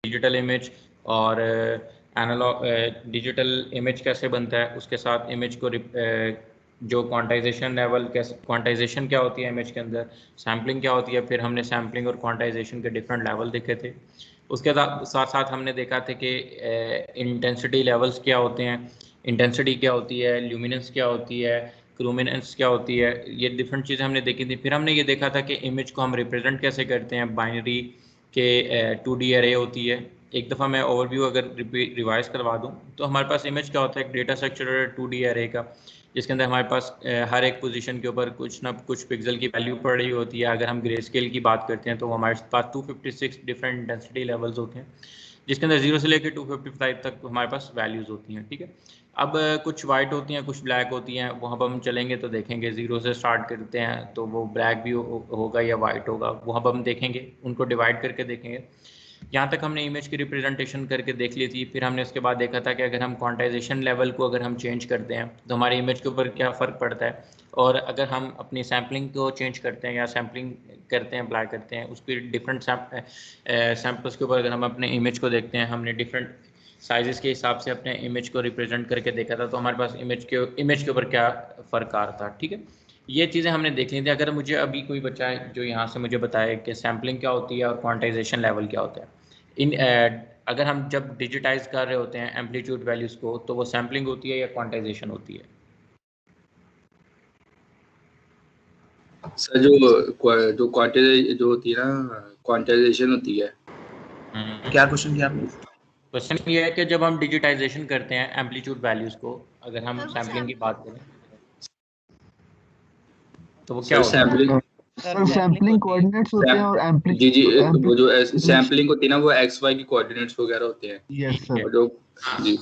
Digital image और analogue digital image कैसे बनता है, उसके साथ इमेज को जो क्वांटाइजेशन लेवल, कैसे क्वांटाइजेशन क्या होती है इमेज के अंदर, सैम्पलिंग क्या होती है, फिर हमने सैम्पलिंग और क्वांटाइजेशन के डिफरेंट लेवल देखे थे। उसके साथ साथ हमने देखा था कि इंटेंसिटी लेवल्स क्या होते हैं, इंटेंसिटी क्या होती है, ल्यूमिनेंस क्या होती है, क्रूमिनेंस क्या होती है, ये डिफरेंट चीज़ें हमने देखी थी। फिर हमने ये देखा था कि इमेज को हम रिप्रेजेंट कैसे करते हैं, बाइनरी के 2D अरे होती है। एक दफ़ा मैं ओवरव्यू अगर रिवाइज करवा दूं तो हमारे पास इमेज क्या होता है, एक डेटा स्ट्रक्चर 2D अरे का, जिसके अंदर हमारे पास हर एक पोजीशन के ऊपर कुछ ना कुछ पिक्सल की वैल्यू पड़ रही होती है। अगर हम ग्रे स्केल की बात करते हैं तो हमारे पास 256 डिफरेंट इंटेंसिटी लेवल्स होते हैं, जिसके अंदर 0 से लेकर 255 तक हमारे पास वैल्यूज़ होती हैं। ठीक है, अब कुछ वाइट होती हैं, कुछ ब्लैक होती हैं, वहाँ पर हम चलेंगे तो देखेंगे 0 से स्टार्ट करते हैं तो वो ब्लैक भी होगा या वाइट होगा, वहाँ पर हम देखेंगे, उनको डिवाइड करके देखेंगे। यहाँ तक हमने इमेज की रिप्रेजेंटेशन करके देख ली थी। फिर हमने उसके बाद देखा था कि अगर हम क्वांटाइजेशन लेवल को अगर हम चेंज करते हैं तो हमारी इमेज के ऊपर क्या फ़र्क पड़ता है, और अगर हम अपनी सैम्पलिंग को चेंज करते हैं या सैम्पलिंग करते हैं, अप्लाई करते हैं, उसकी डिफरेंट सैम्पल्स के ऊपर अगर हम अपने इमेज को देखते हैं, हमने डिफरेंट साइजेस के हिसाब से अपने इमेज को रिप्रेजेंट करके देखा था, तो हमारे पास इमेज के ऊपर क्या फ़र्क आ रहा था। ठीक है, ये चीज़ें हमने देख ली थी। अगर मुझे अभी कोई बच्चा है जो यहाँ से मुझे बताए कि सैम्पलिंग क्या होती है और क्वांटाइजेशन लेवल क्या होता है, इन अगर हम जब डिजिटाइज कर रहे होते हैं एम्पलीट्यूड वैल्यूज़ को, तो वो सैम्पलिंग होती है या क्वांटाइजेशन होती है? सर जो क्वांटाइज जो होती है ना, क्वांटाइजेशन होती है। क्या क्वेश्चन किया आपने? क्वेश्चन ये है कि जब हम डिजिटाइजेशन करते हैं एम्पलीट्यूड वैल्यूज़ को, अगर हम सैम्पलिंग की बात करें तो वो क्या सर होता है? सैम्पलिंग सर सैम्पलिंग कोऑर्डिनेट्स होते हैं और जी जी, एम्पलीट्यूड वो जो सैम्पलिंग होती है ना, वो एक्स वाई की कोऑर्डिनेट्स वगैरह होते हैं। Yes sir. और जो हाँ, जी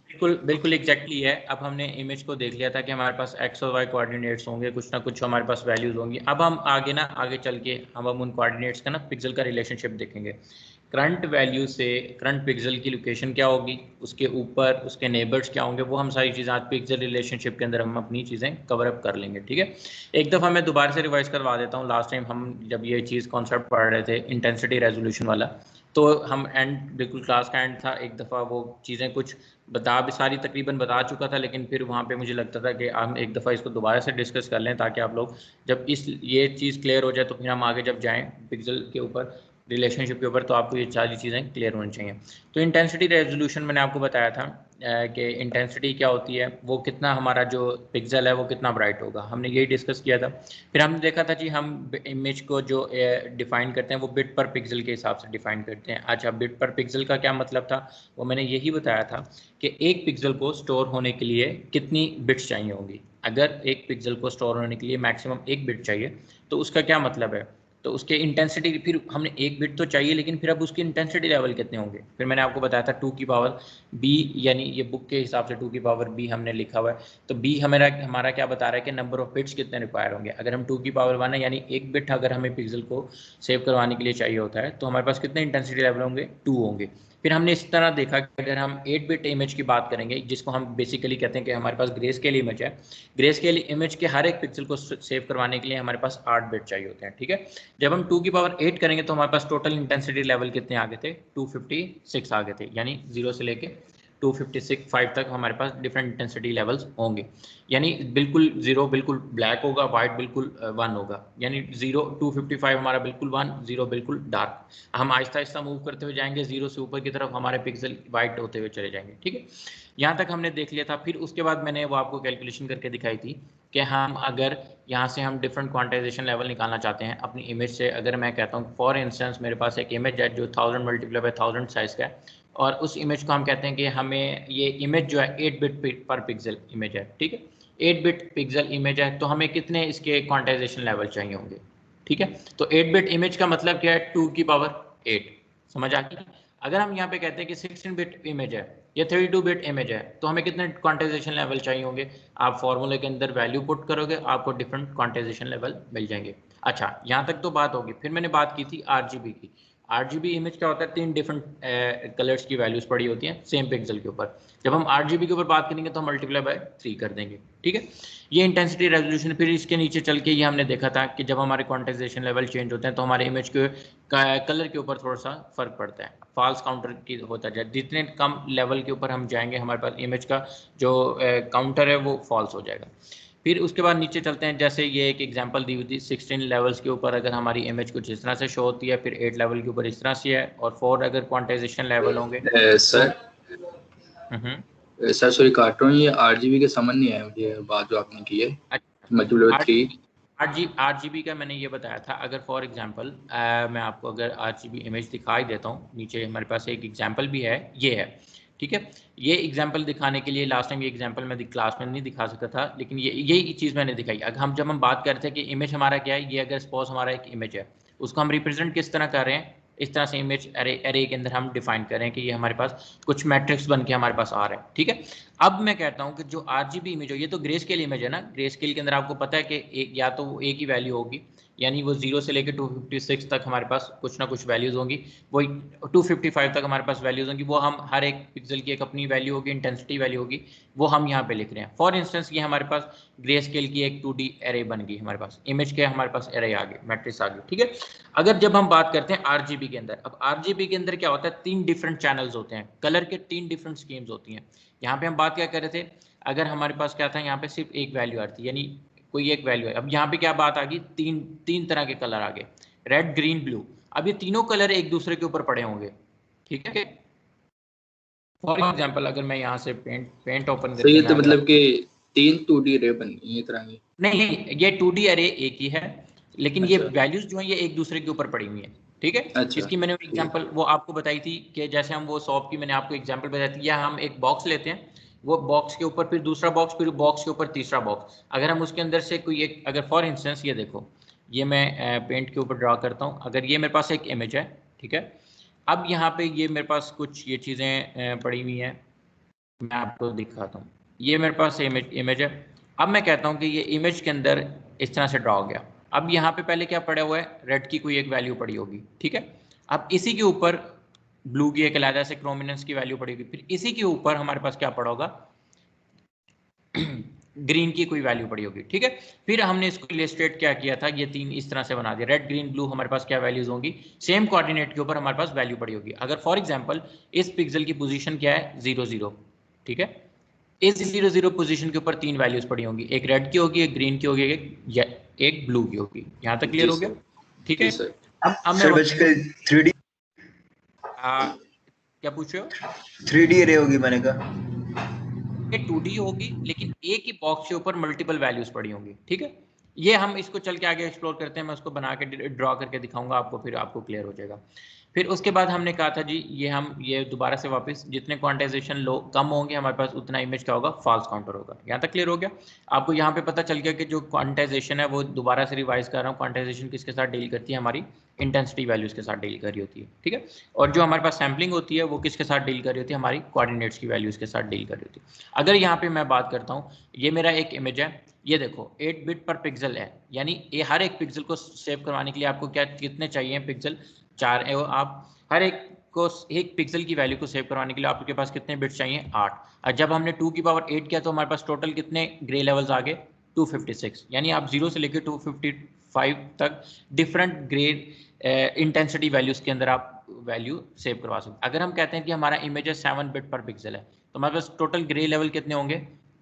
बिल्कुल बिल्कुल एग्जैक्टली है। अब हमने इमेज को देख लिया था कि हमारे पास एक्स और वाई कोऑर्डिनेट्स होंगे, कुछ ना कुछ हमारे पास वैल्यूज होंगी। अब हम आगे चल के हम उन कोऑर्डिनेट्स का ना पिक्सल का रिलेशनशिप देखेंगे। करंट वैल्यू से करंट पिक्सल की लोकेशन क्या होगी, उसके ऊपर उसके नेबर्स क्या होंगे, वो हम सारी चीज़ें आज पिक्सल रिलेशनशिप के अंदर हम अपनी चीज़ें कवर अप कर लेंगे। ठीक है, एक दफ़ा मैं दोबारा से रिवाइज करवा देता हूँ। लास्ट टाइम हम जब ये चीज़ कॉन्सेप्ट पढ़ रहे थे इंटेंसिटी रेजोल्यूशन वाला, तो हम एंड बिल्कुल क्लास का एंड था, एक दफ़ा वो चीज़ें कुछ बता भी सारी तकरीबन बता चुका था, लेकिन फिर वहाँ पे मुझे लगता था कि हम एक दफ़ा इसको दोबारा से डिस्कस कर लें, ताकि आप लोग जब ये चीज़ क्लियर हो जाए तो फिर हम आगे जब जाएँ पिक्सल के ऊपर रिलेशनशिप के ऊपर, तो आपको ये सारी चीज़ें क्लियर होनी चाहिए। तो इंटेंसिटी रेजोल्यूशन मैंने आपको बताया था कि इंटेंसिटी क्या होती है, वो कितना हमारा जो पिक्सल है वो कितना ब्राइट होगा, हमने यही डिस्कस किया था। फिर हमने देखा था जी हम इमेज को जो डिफ़ाइन करते हैं वो बिट पर पिक्सल के हिसाब से डिफ़ाइन करते हैं। अच्छा, बिट पर पिक्सल का क्या मतलब था, वो मैंने यही बताया था कि एक पिक्सल को स्टोर होने के लिए कितनी बिट्स चाहिए होंगी। अगर एक पिक्सल को स्टोर होने के लिए मैक्सिमम 1 बिट चाहिए, तो उसका क्या मतलब है, तो उसके इंटेंसिटी, फिर हमने 1 बिट तो चाहिए, लेकिन फिर अब उसकी इंटेंसिटी लेवल कितने होंगे, फिर मैंने आपको बताया था 2 की पावर b, यानी ये बुक के हिसाब से 2 की पावर b हमने लिखा हुआ है। तो b हमारा क्या बता रहा है कि नंबर ऑफ बिट्स कितने रिक्वायर होंगे। अगर हम 2 की पावर 1 है, यानी 1 बिट अगर हमें पिक्सल को सेव करवाने के लिए चाहिए होता है, तो हमारे पास कितने इंटेंसिटी लेवल होंगे, 2 होंगे। फिर हमने इस तरह देखा कि अगर हम 8 बिट इमेज की बात करेंगे, जिसको हम बेसिकली कहते हैं कि हमारे पास ग्रे स्केल इमेज है, ग्रे स्केल इमेज के हर एक पिक्सल को सेव करवाने के लिए हमारे पास 8 बिट चाहिए होते हैं। ठीक है, जब हम 2 की पावर 8 करेंगे तो हमारे पास टोटल इंटेंसिटी लेवल कितने आ गए थे, 256 आ गए थे, यानी 0 से लेके 256 तक हमारे पास डिफरेंट इंटेंसिटी लेवल्स होंगे। यानी बिल्कुल 0 बिल्कुल ब्लैक होगा, वाइट बिल्कुल 1 होगा, यानी 255 हमारा बिल्कुल 1, 0 बिल्कुल डार्क। हम आहिस्ता आहिस्ता मूव करते हुए जाएंगे 0 से ऊपर की तरफ, हमारे पिक्सल वाइट होते हुए चले जाएंगे। ठीक है, यहाँ तक हमने देख लिया था। फिर उसके बाद मैंने वो आपको कैलकुलेशन करके दिखाई थी कि हम अगर यहाँ से हम डिफरेंट क्वांटाइजेशन लेवल निकालना चाहते हैं अपनी इमेज से। अगर मैं कहता हूँ फॉर इंस्टेंस मेरे पास एक इमेज है जो 1000 मल्टीप्लाई बाई 1000 साइज़ का है, और उस इमेज को हम कहते हैं कि हमें ये इमेज जो है 8 बिट पर पिक्सल इमेज है। ठीक है, 8 बिट पिक्सल इमेज है, तो हमें कितने इसके क्वांटाइजेशन लेवल चाहिए होंगे। ठीक है, तो 8 बिट इमेज का मतलब क्या है, 2 की पावर 8, समझ आ गई। अगर हम यहाँ पे कहते हैं कि 16 बिट इमेज है या 32 बिट इमेज है, तो हमें कितने क्वांटाइजेशन लेवल चाहिए होंगे। आप फॉर्मूले के अंदर वैल्यू पुट करोगे, आपको डिफरेंट क्वांटाइजेशन लेवल मिल जाएंगे। अच्छा, यहाँ तक तो बात होगी। फिर मैंने बात की थी आरजीबी की। RGB इमेज क्या होता है, 3 डिफरेंट कलर्स की वैल्यूज पड़ी होती हैं सेम पिक्सल के ऊपर। जब हम RGB के ऊपर बात करेंगे तो हम मल्टीप्लाई बाय 3 कर देंगे, ठीक है। ये इंटेंसिटी रेजोल्यूशन। फिर इसके नीचे चल के ये हमने देखा था कि जब हमारे क्वांटाइजेशन लेवल चेंज होते हैं तो हमारे इमेज के कलर के ऊपर थोड़ा सा फर्क पड़ता है, फॉल्स काउंटर की होता है। जितने कम लेवल के ऊपर हम जाएंगे हमारे पास इमेज का जो काउंटर है वो फॉल्स हो जाएगा। फिर उसके बाद नीचे चलते हैं, जैसे ये एक एग्जांपल दी हुई थी 16 लेवल्स के ऊपर अगर हमारी इमेज कुछ इस तरह से शो होती है, फिर 8 लेवल के ऊपर इस तरह से है, और 4 अगर क्वांटाइजेशन लेवल होंगे सर सर सॉरी काट रहा हूँ, ये RGB के समझ नहीं आया मुझे बात जो आपने की है। मतलब 3 RGB का मैंने ये बताया था। अगर फॉर एग्जांपल मैं आपको अगर RGB इमेज दिखाई देता हूँ, नीचे हमारे पास एक एग्जांपल भी है, ये है, ठीक है। ये एग्जांपल दिखाने के लिए लास्ट टाइम ये एग्जांपल मैं क्लास में नहीं दिखा सकता था, लेकिन यही चीज़ मैंने दिखाई। अगर जब हम बात करते हैं कि इमेज हमारा क्या है, ये अगर सपोज हमारा एक इमेज है, उसको हम रिप्रेजेंट किस तरह कर रहे हैं, इस तरह से इमेज एरे के अंदर हम डिफाइन कर रहे हैं कि ये हमारे पास कुछ मैट्रिक्स बन के हमारे पास आ रहा है, ठीक है। अब मैं कहता हूं कि जो RGB इमेज हो, ये तो ग्रे स्केल इमेज है ना, ग्रे स्केल के अंदर आपको पता है कि या तो वो एक ही वैल्यू होगी, यानी वो 0 से लेकर 256 तक हमारे पास कुछ ना कुछ वैल्यूज होंगी, वही 255 तक हमारे पास वैल्यूज होंगी, वो हम हर एक पिक्सल की एक अपनी वैल्यू होगी, इंटेंसिटी वैल्यू होगी, वो हम यहाँ पे लिख रहे हैं। फॉर इंस्टेंस ये हमारे पास ग्रे स्केल की एक 2D एरे बन गई, हमारे पास इमेज के हमारे पास एरे आ गए, मैट्रिक्स आ गई, ठीक है। अगर जब हम बात करते हैं RGB के अंदर, अब RGB के अंदर क्या होता है, 3 डिफरेंट चैनल्स होते हैं, कलर के 3 डिफरेंट स्कीम्स होती हैं। यहाँ पे हम बात क्या कर रहे थे, अगर हमारे पास क्या था, यहाँ पे सिर्फ एक वैल्यू आती है, यानी कोई एक वैल्यू है। अब यहाँ पे क्या बात आ गई, तीन तरह के कलर आ गए, रेड ग्रीन ब्लू। अब ये तीनों कलर एक दूसरे के ऊपर पड़े होंगे, ठीक है। फॉर एग्जांपल अगर मैं यहाँ से पेंट ओपन तो ये करके मैं तो अगर मतलब कि 3 2D रे बन गई ये तरह की। नहीं, ये 2D अरे एक ही है, लेकिन ये अच्छा वैल्यूज जो है ये एक दूसरे के ऊपर पड़ी हुई है, ठीक है। अच्छा इसकी मैंने ठीक है। एग्जांपल वो आपको बताई थी कि जैसे हम वो शॉप की मैंने आपको एग्जांपल बताई थी, या हम एक बॉक्स लेते हैं, वो बॉक्स के ऊपर फिर दूसरा बॉक्स, फिर बॉक्स के ऊपर तीसरा बॉक्स, अगर हम उसके अंदर से कोई एक, अगर फॉर इंस्टेंस ये देखो, ये मैं पेंट के ऊपर ड्रा करता हूँ, अगर ये मेरे पास एक इमेज है, ठीक है। अब यहाँ पे ये मेरे पास कुछ ये चीज़ें पड़ी हुई हैं, मैं आपको दिखाता हूँ। ये मेरे पास इमेज है। अब मैं कहता हूँ कि ये इमेज के अंदर इस तरह से ड्रा हो गया। अब यहाँ पे पहले क्या पड़ा हुआ है, रेड की कोई एक वैल्यू पड़ी होगी, ठीक है। अब इसी के ऊपर ब्लू की एक अलग से क्रोमिनेंस की वैल्यू पड़ी होगी, फिर इसी के ऊपर हमारे पास क्या पड़ा होगा, ग्रीन की कोई वैल्यू पड़ी होगी, ठीक है। फिर हमने इसको इलस्ट्रेट क्या किया था, ये 3 इस तरह से बना दिया, रेड ग्रीन ब्लू हमारे पास क्या वैल्यूज होंगी, सेम कोऑर्डिनेट के ऊपर हमारे पास वैल्यू पड़ी होगी। अगर फॉर एग्जांपल इस पिक्सल की पोजीशन क्या है 0 0, ठीक है। इस 0 0 पोजीशन के ऊपर 3 वैल्यूज पड़ी होंगी, एक रेड की होगी, एक ग्रीन की होगी, एक ब्लू की होगी। यहाँ तक क्लियर जी हो गया, सर ठीक जी है। सर। अब मैं सर बेसिकली 3D क्या पूछ रहे हो, 3D रे होगी मैंने कहा। ये 2D होगी, लेकिन एक ही बॉक्स के ऊपर मल्टीपल वैल्यूज पड़ी होंगी, ठीक है। ये हम इसको चल के आगे एक्सप्लोर करते हैं, मैं उसको बना के ड्रॉ करके दिखाऊंगा आपको, फिर आपको क्लियर हो जाएगा। फिर उसके बाद हमने कहा था जी, ये दोबारा से वापस, जितने क्वांटाइजेशन लो कम होंगे हमारे पास, उतना इमेज क्या होगा, फॉल्स काउंटर होगा। यहाँ तक क्लियर हो गया आपको। यहाँ पे पता चल गया कि जो क्वांटाइजेशन है वो दोबारा से रिवाइज कर रहा हूँ, क्वांटाइजेशन किसके साथ डील करती है, हमारी इंटेंसिटी वैल्यूज के साथ डील कर रही होती है, ठीक है। और जो हमारे पास सैम्पलिंग होती है वो किसके साथ डील कर रही होती है, हमारी कोऑर्डिनेट्स की वैल्यूज के साथ डील कर रही होती है। अगर यहाँ पे मैं बात करता हूँ, ये मेरा एक इमेज है, ये देखो 8 बिट पर पिक्सल है, यानी ये हर एक पिक्सल को सेव करवाने के लिए आपको क्या कितने चाहिए पिक्सल, 4। आप हर एक को एक पिक्सल की वैल्यू को सेव करवाने के लिए आपके पास कितने बिट्स चाहिए, 8। और जब हमने 2 की पावर 8 किया तो हमारे पास टोटल कितने ग्रे लेवल्स आ गए, 256। यानी आप 0 से लेकर 255 तक डिफरेंट ग्रे इंटेंसिटी वैल्यूज के अंदर आप वैल्यू सेव करवा सकते। अगर हम कहते हैं कि हमारा इमेज है 7 बिट पर पिक्सल है, तो हमारे पास टोटल ग्रे लेवल कितने होंगे,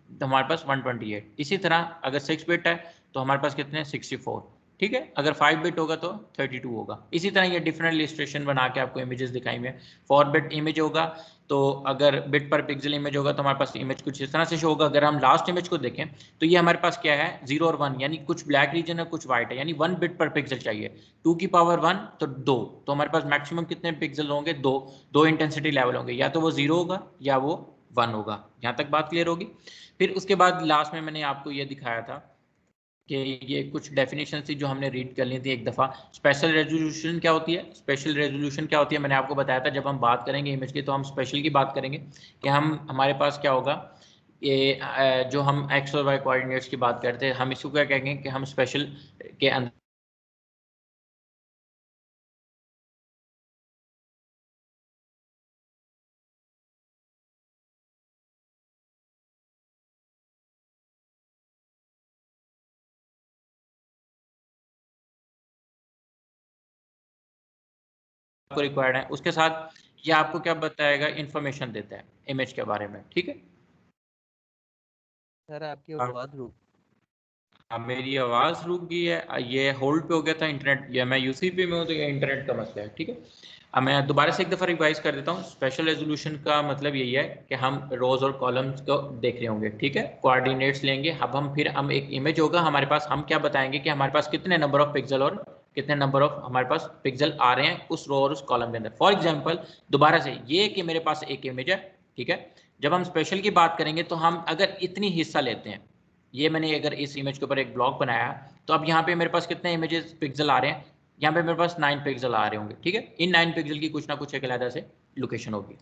तो हमारे पास 128। इसी तरह अगर 6 बिट है तो हमारे पास कितने 64, ठीक है। अगर 5 बिट होगा तो 32 होगा। इसी तरह ये डिफरेंट इलस्ट्रेशन बना के आपको इमेजेस दिखाई में, 4 बिट इमेज होगा तो अगर बिट पर पिक्सल इमेज होगा तो हमारे पास इमेज कुछ इस तरह से शो होगा। अगर हम लास्ट इमेज को देखें तो ये हमारे पास क्या है 0 और 1, यानी कुछ ब्लैक रीजन है कुछ व्हाइट है, यानी 1 बिट पर पिक्सल चाहिए। 2 की पावर 1 तो 2, तो हमारे पास मैक्सिमम कितने पिक्सल होंगे, 2 इंटेंसिटी लेवल होंगे, या तो वो 0 होगा या वो 1 होगा। यहाँ तक बात क्लियर होगी। फिर उसके बाद लास्ट में मैंने आपको ये दिखाया था कि ये कुछ डेफिनेशन थी जो हमने रीड कर ली थी एक दफ़ा। स्पेशल रेजोल्यूशन क्या होती है, स्पेशल रेजोल्यूशन क्या होती है, मैंने आपको बताया था जब हम बात करेंगे इमेज की तो हम स्पेशल की बात करेंगे कि हमारे पास क्या होगा, ये जो हम एक्स और वाई कोऑर्डिनेट्स की बात करते हैं, हम इसको क्या कहेंगे कि हम स्पेशल के अंदर आपको रिक्वायर्ड है, उसके साथ ये आपको क्या बताएगा, इंफॉर्मेशन देता है इमेज के बारे में, ठीक है। सर आपकी आवाज रुक, अब मेरी आवाज़ रुक गई है, ये होल्ड पे हो गया था इंटरनेट, या मैं यूसीपी में हूँ तो ये इंटरनेट का मसला है, ठीक है। अब मैं दोबारा से एक दफ़ा रिवाइज कर देता हूँ। स्पेशल रेजोल्यूशन का मतलब यही है कि हम रोज और कॉलम्स को देख रहे होंगे, ठीक है, कोऑर्डिनेट्स लेंगे। अब हम एक इमेज होगा हमारे पास, हम क्या बताएंगे कि हमारे पास कितने नंबर ऑफ पिक्सल और कितने नंबर ऑफ हमारे पास पिक्सल आ रहे हैं उस रो और उस कॉलम के अंदर। फॉर एग्जाम्पल दोबारा से ये कि मेरे पास एक इमेज है, ठीक है, जब हम स्पेशल की बात करेंगे तो हम अगर इतनी हिस्सा लेते हैं, ये मैंने अगर इस इमेज के ऊपर एक ब्लॉक बनाया तो अब यहाँ पे मेरे पास कितने इमेजेस पिक्सल आ रहे हैं, यहाँ पे मेरे पास 9 पिक्सल आ रहे होंगे, ठीक है। इन 9 पिक्सल की कुछ ना कुछ एक अलग से लोकेशन होगी।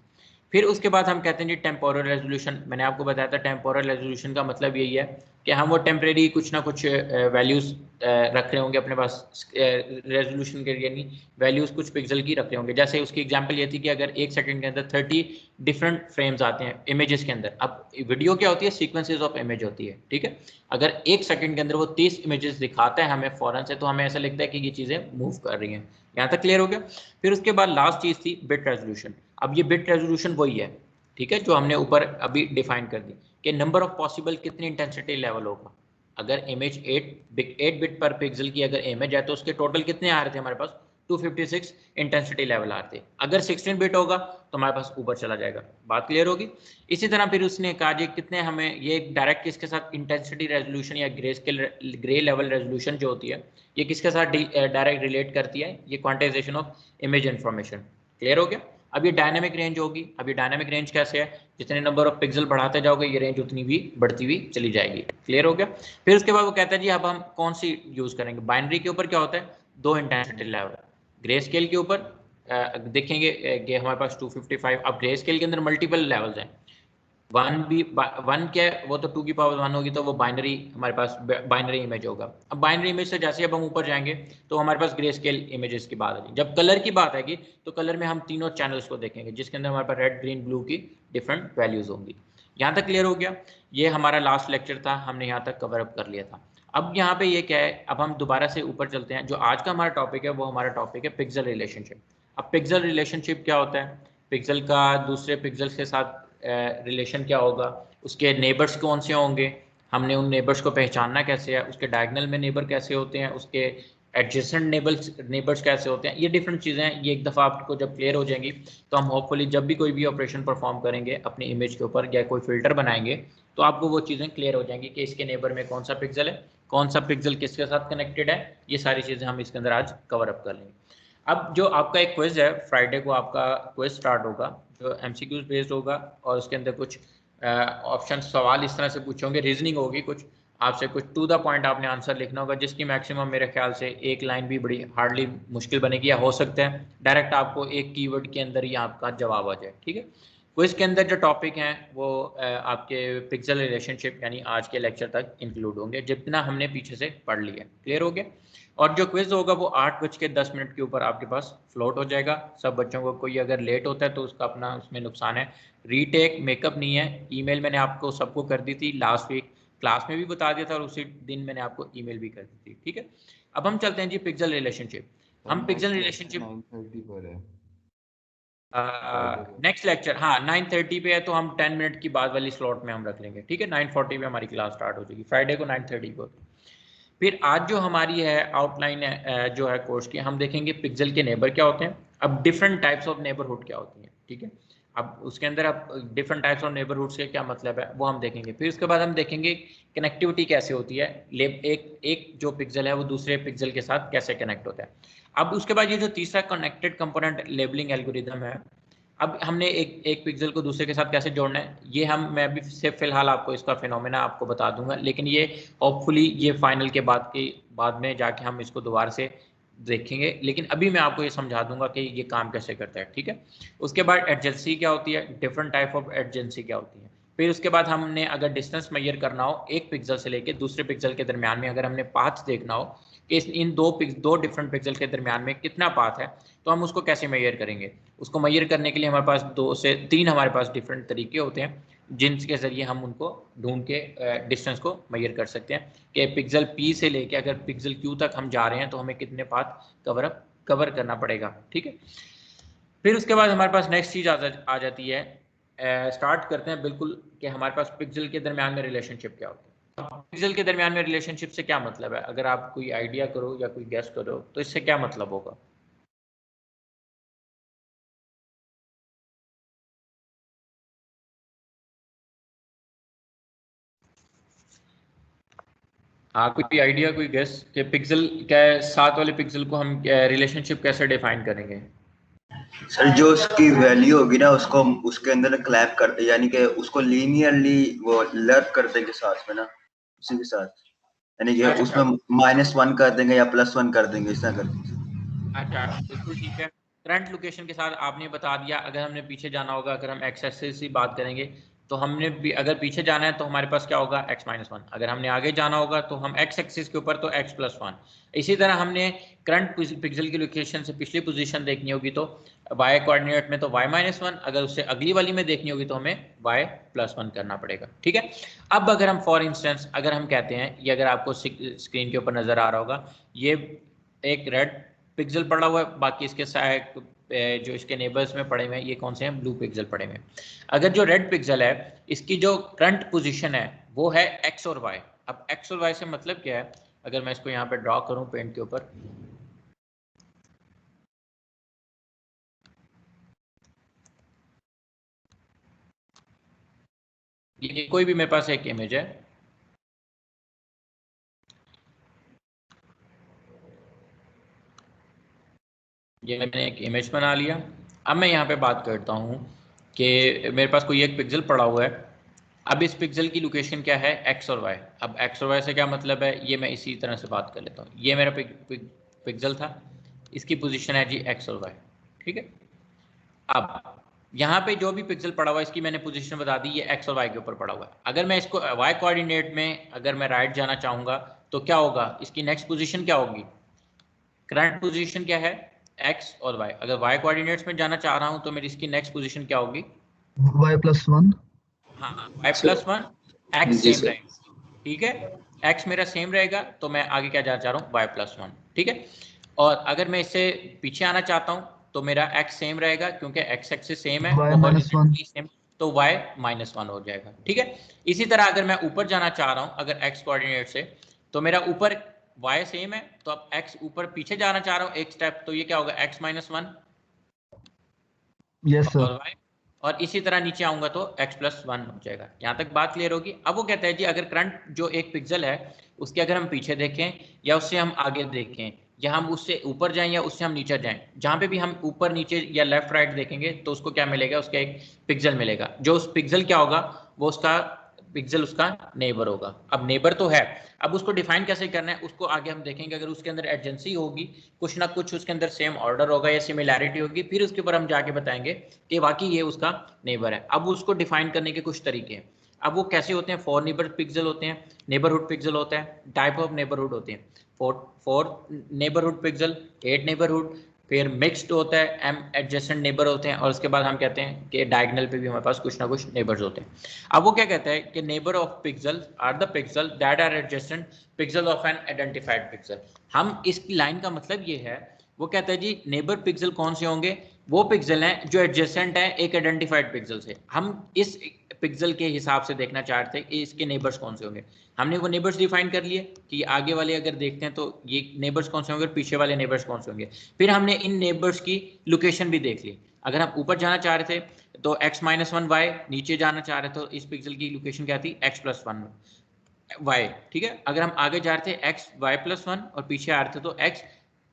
फिर उसके बाद हम कहते हैं जी टेम्पोरल रेजोल्यूशन। मैंने आपको बताया था टेम्पोरल रेजोल्यूशन का मतलब यही है कि हम वो टेम्परेरी कुछ ना कुछ वैल्यूज़ रख रहे होंगे अपने पास रेजोल्यूशन के, यानी वैल्यूज़ कुछ पिक्सल की रख रहे होंगे। जैसे उसकी एग्जांपल ये थी कि अगर एक सेकंड के अंदर 30 डिफरेंट फ्रेम्स आते हैं इमेजेस के अंदर। अब वीडियो क्या होती है, सीक्वेंसेज ऑफ इमेज होती है, ठीक है। अगर एक सेकंड के अंदर वो 30 इमेजेस दिखाता है हमें फ़ौरन से, तो हमें ऐसा लगता है कि ये चीज़ें मूव कर रही हैं। यहाँ तक क्लियर हो गया। फिर उसके बाद लास्ट चीज़ थी बिट रेजोल्यूशन। अब ये बिट रेजोल्यूशन वही है, ठीक है, जो हमने ऊपर अभी डिफाइन कर दी कि नंबर ऑफ पॉसिबल कितनी इंटेंसिटी लेवल होगा। अगर इमेज 8 बिट पर पिक्सल की अगर इमेज है तो उसके टोटल कितने आ रहे थे हमारे पास, 256 इंटेंसिटी लेवल आ रहे थे। अगर 16 बिट होगा तो हमारे पास ऊपर चला जाएगा। बात क्लियर होगी। इसी तरह फिर उसने कहा जी कितने हमें ये डायरेक्ट किसके साथ इंटेंसिटी रेजोल्यूशन या ग्रे लेवल रेजोल्यूशन जो होती है ये किसके साथ डायरेक्ट रिलेट करती है, ये quantization of image information. Clear हो गया। अब ये डायनामिक रेंज होगी। अब ये डायनामिक रेंज कैसे है, जितने नंबर ऑफ पिक्सल बढ़ाते जाओगे ये रेंज उतनी भी बढ़ती हुई चली जाएगी। क्लियर हो गया। फिर उसके बाद वो कहता है जी अब हम कौन सी यूज करेंगे। बाइनरी के ऊपर क्या होता है, 2 इंटेंसिटी लेवल। ग्रे स्केल के ऊपर देखेंगे कि हमारे पास 255। अब ग्रे स्केल के अंदर मल्टीपल लेवल्स हैं। वन क्या है, वो तो 2 की पावर 1 होगी, तो वो बाइनरी हमारे पास बाइनरी इमेज होगा। अब बाइनरी इमेज से जैसे अब हम ऊपर जाएंगे तो हमारे पास ग्रे स्केल इमेजेस की बात आएगी। जब कलर की बात आएगी तो कलर में हम तीनों चैनल्स को देखेंगे जिसके अंदर हमारे पास रेड, ग्रीन, ब्लू की डिफरेंट वैल्यूज होंगी। यहाँ तक क्लियर हो गया। ये हमारा लास्ट लेक्चर था, हमने यहाँ तक कवर अप कर लिया था। अब यहाँ पे ये क्या है, अब हम दोबारा से ऊपर चलते हैं। जो आज का हमारा टॉपिक है वो हमारा टॉपिक है पिक्सल रिलेशनशिप। अब पिक्सल रिलेशनशिप क्या होता है, पिक्सल का दूसरे पिक्सल के साथ रिलेशन क्या होगा, उसके नेबर्स कौन से होंगे, हमने उन नेबर्स को पहचानना कैसे है, उसके डायगोनल में नेबर कैसे होते हैं, उसके एडजेसेंट नेबर्स कैसे होते हैं, ये डिफरेंट चीज़ें हैं। ये एक दफ़ा आपको जब क्लियर हो जाएंगी तो हम होपफुली जब भी कोई भी ऑपरेशन परफॉर्म करेंगे अपनी इमेज के ऊपर या कोई फिल्टर बनाएंगे तो आपको वो चीज़ें क्लियर हो जाएंगी कि इसके नेबर में कौन सा पिक्सल है, कौन सा पिक्सल किसके साथ कनेक्टेड है। ये सारी चीज़ें हम इसके अंदर आज कवर अप कर लेंगे। अब जो आपका एक क्विज है, फ्राइडे को आपका क्विज स्टार्ट होगा जो एमसीक्यूज बेस्ड होगा और उसके अंदर कुछ ऑप्शन सवाल इस तरह से पूछे होंगे, रीजनिंग होगी, कुछ आपसे कुछ टू द पॉइंट आपने आंसर लिखना होगा जिसकी मैक्सिमम मेरे ख्याल से एक लाइन भी बड़ी हार्डली मुश्किल बनेगी, या हो सकता है डायरेक्ट आपको एक कीवर्ड के अंदर ही आपका जवाब आ जाए, ठीक है। क्विज के अंदर जो टॉपिक हैं वो आपके पिक्सल रिलेशनशिप यानी आज के लेक्चर तक इंक्लूड होंगे जितना हमने पीछे से पढ़ लिया। क्लियर हो गया। और जो क्विज होगा वो 8:10 के ऊपर आपके पास फ्लोट हो जाएगा। सब बच्चों को, कोई अगर लेट होता है तो उसका अपना उसमें नुकसान है। रीटेक मेकअप नहीं है। ईमेल मैंने आपको सबको कर दी थी लास्ट वीक, क्लास में भी बता दिया था और उसी दिन मैंने आपको ईमेल भी कर दी थी, ठीक है। अब हम चलते हैं जी पिक्सल रिलेशनशिप। हम पिक्सल रिलेशनशिप 9:30 पर है नेक्स्ट लेक्चर, हाँ 9:30 पे है तो हम 10 मिनट की बाद वाली स्लॉट में हम रख लेंगे, ठीक है। 9:40 पे हमारी क्लास स्टार्ट हो जाएगी फ्राइडे को 9:30 को। फिर आज जो हमारी है आउटलाइन है जो है कोर्स की, हम देखेंगे पिक्सल के नेबर क्या होते हैं, अब डिफरेंट टाइप्स ऑफ नेबरहुड क्या होती हैं, ठीक है। अब उसके अंदर अब डिफरेंट टाइप्स ऑफ नेबरहुड से क्या मतलब है वो हम देखेंगे। फिर उसके बाद हम देखेंगे कनेक्टिविटी कैसे होती है, एक जो पिक्सल है वो दूसरे पिक्सल के साथ कैसे कनेक्ट होता है। अब उसके बाद ये जो तीसरा कनेक्टेड कंपोनेंट लेबलिंग एल्गोरिदम है, अब हमने एक पिक्सल को दूसरे के साथ कैसे जोड़ना है ये मैं अभी सिर्फ फिलहाल आपको इसका फिनोमेना आपको बता दूंगा, लेकिन ये होपफुली ये फाइनल के बाद में जाके हम इसको दोबारा से देखेंगे, लेकिन अभी मैं आपको ये समझा दूंगा कि ये काम कैसे करता है, ठीक है। उसके बाद एडजेंसी क्या होती है, डिफरेंट टाइप ऑफ एडजेंसी क्या होती है। फिर उसके बाद हमने अगर डिस्टेंस मेजर करना हो एक पिक्सल से लेके दूसरे पिक्सल के दरमियान में, अगर हमने पाथ देखना हो कि इन दो डिफरेंट पिक्सल के दरमियान में कितना पाथ है तो हम उसको कैसे मेजर करेंगे। उसको मेजर करने के लिए हमारे पास 2 से 3 हमारे पास डिफरेंट तरीके होते हैं जिनके ज़रिए हम उनको ढूंढ के डिस्टेंस को मेजर कर सकते हैं कि पिक्सल P से लेके अगर पिक्सल Q तक हम जा रहे हैं तो हमें कितने पाथ कवर करना पड़ेगा, ठीक है। फिर उसके बाद हमारे पास नेक्स्ट चीज़ आ जाती है, स्टार्ट करते हैं बिल्कुल कि हमारे पास पिक्सल के दरमियान में रिलेशनशिप क्या होती है। पिक्सल के दरमियान में रिलेशनशिप से क्या मतलब है, अगर आप कोई आइडिया करो या कोई गेस करो तो इससे क्या मतलब होगा। हाँ, कोई आइडिया, कोई गेस कि पिक्सल क्या है, साथ वाले पिक्सल को हम रिलेशनशिप कैसे डिफाइन करेंगे। सर जो उसकी वैल्यू होगी ना उसको उसके अंदर क्लैप करते, यानी कि उसको लीनियरली वो लर्प कर देंगे साथ में ना, उसी के साथ, यानी कि अच्छा उसमें -1 कर देंगे या +1 कर देंगे, इस तरह करके। अच्छा, बिल्कुल ठीक है। करंट लोकेशन के साथ आपने बता दिया, अगर हमने पीछे जाना होगा, अगर हम एक्स एक्सिस की बात करेंगे तो हमने भी अगर पीछे जाना है तो हमारे पास क्या होगा x-1, अगर हमने आगे जाना होगा तो हम एक्स एक्सिस के ऊपर तो x+1। इसी तरह हमने करंट पिक्सल की लोकेशन से पिछली पोजीशन देखनी होगी तो y कोऑर्डिनेट में तो y-1, अगर उससे अगली वाली में देखनी होगी तो हमें y+1 करना पड़ेगा। ठीक है। अब अगर हम फॉर इंस्टेंस अगर हम कहते हैं, ये अगर आपको स्क्रीन के ऊपर नजर आ रहा होगा, ये एक रेड पिक्सल पड़ा हुआ है, बाकी इसके साइड जो इसके नेबर्स में पड़े हुए हैं ये कौन से हैं, ब्लू पिक्सल पड़े हुए हैं। अगर जो रेड पिक्सल है इसकी जो करंट पोजीशन है वो है एक्स और वाई। अब एक्स और वाई से मतलब क्या है, अगर मैं इसको यहाँ पे ड्रॉ करूँ पेंट के ऊपर, ये कोई भी मेरे पास एक इमेज है, ये मैंने एक इमेज बना लिया। अब मैं यहाँ पे बात करता हूँ कि मेरे पास कोई एक पिक्सल पड़ा हुआ है। अब इस पिक्सल की लोकेशन क्या है, एक्स और वाई। अब एक्स और वाई से क्या मतलब है, ये मैं इसी तरह से बात कर लेता हूँ। ये मेरा पिक्सल था, इसकी पोजीशन है जी एक्स और वाई। ठीक है। अब यहाँ पे जो भी पिक्सल पड़ा हुआ है इसकी मैंने पोजीशन बता दी, ये एक्स और वाई के ऊपर पड़ा हुआ है। अगर मैं इसको वाई कोऑर्डिनेट में अगर मैं राइट जाना चाहूँगा तो क्या होगा, इसकी नेक्स्ट पोजीशन क्या होगी, करंट पोजीशन क्या है एक्स और वाई। अगर वाई कोऑर्डिनेट्स में जाना चाह रहा हूँ तो मेरी इसकी नेक्स्ट पोजीशन क्या होगी, y+1। हाँ y+1, एक्स जी सेम सर। रहेगा। ठीक है, एक्स मेरा सेम रहेगा तो मैं आगे क्या जाना चाह रहा हूँ, y+1। ठीक है। और अगर मैं इससे पीछे आना चाहता हूँ तो मेरा x सेम रहेगा, क्योंकि x एक्सिस सेम है तो y-1। हॉरिजॉन्टली सेम, तो y-1 हो जाएगा। ठीक है। इसी तरह अगर मैं ऊपर जाना चाह रहा हूँ अगर x कोऑर्डिनेट से, तो मेरा ऊपर y सेम है, तो अब x ऊपर पीछे जाना चाह रहा हूँ एक स्टेप, तो ये क्या होगा x-1 यस सर। और y, और इसी तरह नीचे आऊंगा तो x+1 हो जाएगा। यहाँ तक बात क्लियर होगी। अब वो कहता है जी अगर करंट जो एक पिक्सल है उसके अगर हम पीछे देखें या उससे हम आगे देखें या हम उससे ऊपर जाएं या उससे हम नीचे जाएं, जहां पे भी हम ऊपर नीचे या लेफ्ट राइट देखेंगे तो उसको क्या मिलेगा, उसका एक पिक्सल मिलेगा। जो उस पिक्सल क्या होगा, वो उसका पिक्सल उसका नेबर होगा। अब नेबर तो है, अब उसको डिफाइन कैसे करना है उसको आगे हम देखेंगे। अगर उसके अंदर एडजेंसी होगी, कुछ ना कुछ उसके अंदर सेम ऑर्डर होगा या सिमिलैरिटी होगी, फिर उसके ऊपर हम जाके बताएंगे कि वाकई ये उसका नेबर है। अब उसको डिफाइन करने के कुछ तरीके हैं। अब वो कैसे होते हैं, 4 नेबर पिक्सल होते हैं, नेबरहुड पिक्सल होता है, टाइप ऑफ नेबरहुड होते हैं, 4 नेबरहुड पिक्सल, 8 नेबरहुड, फिर मिक्स्ड होता है, एम एडजेसेंट नेबर होते हैं, और उसके बाद हम कहते हैं कि डायगोनल पे भी हमारे पास कुछ ना कुछ नेबर्स होते हैं। अब वो क्या कहता है कि neighbour of pixel are the pixel that are adjacent pixel of an identified pixel. हम इसकी लाइन का मतलब ये है, वो कहता है जी नेबर पिक्सल कौन से होंगे, वो पिक्सल हैं जो एडजेसेंट है एक आइडेंटिफाइड पिक्सल से। हम इस पिक्सल के हिसाब से देखना चाहते हैं कि इसके नेबर्स कौन से होंगे। हमने वो नेबर्स डिफाइन कर लिए कि आगे वाले अगर देखते हैं तो ये नेबर्स कौन से होंगे, पीछे वाले नेबर्स कौन से होंगे। फिर हमने इन नेबर्स की लोकेशन भी देख ली। अगर हम ऊपर जाना चाह रहे थे तो x-1 y, नीचे जाना चाह रहे तो इस पिक्सल की लोकेशन क्या थी, x+1 y। ठीक है। अगर हम आगे जा रहे थे x y+1 और पीछे आ रहे थे तो x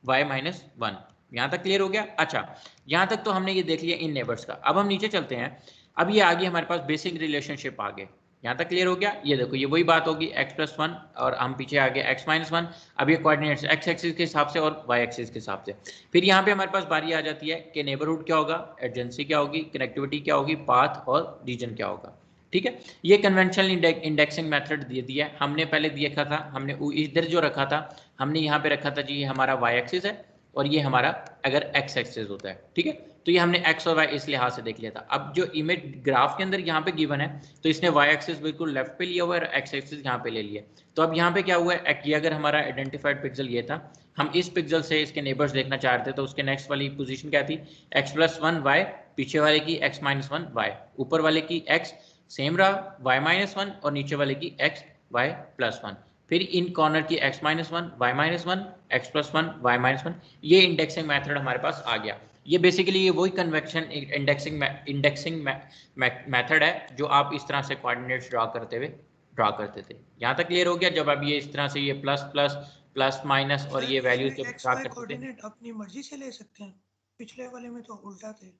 y-1। यहाँ तक क्लियर हो गया। अच्छा, यहाँ तक तो हमने ये देख लिया इन नेबर्स का। अब हम नीचे चलते हैं। अब ये आ गई हमारे पास बेसिक रिलेशनशिप आ गए। यहाँ तक क्लियर हो गया। ये देखो ये वही बात होगी x+1 और हम पीछे आ गए x-1। अब ये कोऑर्डिनेट्स x एक्सिस के हिसाब से और y एक्सिस के हिसाब से। फिर यहाँ पे हमारे पास बारी आ जाती है कि नेबरहुड क्या होगा, एडजेंसी क्या होगी, कनेक्टिविटी क्या होगी, पाथ और रीजन क्या होगा। ठीक है। ये कन्वेंशनल इंडेक्सिंग मेथड दे दिया हमने, पहले देखा था हमने इधर जो रखा था, हमने यहाँ पे रखा था जी हमारा y एक्सिस है, और ये हमारा अगर एक्स एक्सिस होता है, ठीक है। तो ये हमने एक्स और वाई इस लिहाज से देख लिया था। अब जो इमेज ग्राफ के अंदर यहाँ पे गिवन है, तो इसने वाई एक्सिस बिल्कुल लेफ्ट पे लिया हुआ है और एक्स एक्सिस यहाँ पे ले लिया। तो अब यहाँ पे क्या हुआ है, ये अगर हमारा आइडेंटिफाइड पिक्सल ये था, हम इस पिक्सल से इसके नेबर्स देखना चाह रहे थे, तो उसके नेक्स्ट वाली पोजीशन क्या थी, x+1 y, पीछे वाले की x-1 y, ऊपर वाले की x सेम रहा y-1 और नीचे वाले की x y+1। फिर इन कॉर्नर की x-1 y-1 x+1 y-1, ये इंडेक्सिंग मेथड हमारे पास आ गया। ये बेसिकली ये वही कन्वेक्शन इंडेक्सिंग मेथड है जो आप इस तरह से कोऑर्डिनेट्स ड्रा करते थे। यहाँ तक क्लियर हो गया। जब आप ये इस तरह से ये प्लस प्लस प्लस माइनस और ये वैल्यूज जब ड्रा करते थे, अपनी मर्जी से ले सकते हैं, पिछले वाले में तो उल्टा थे।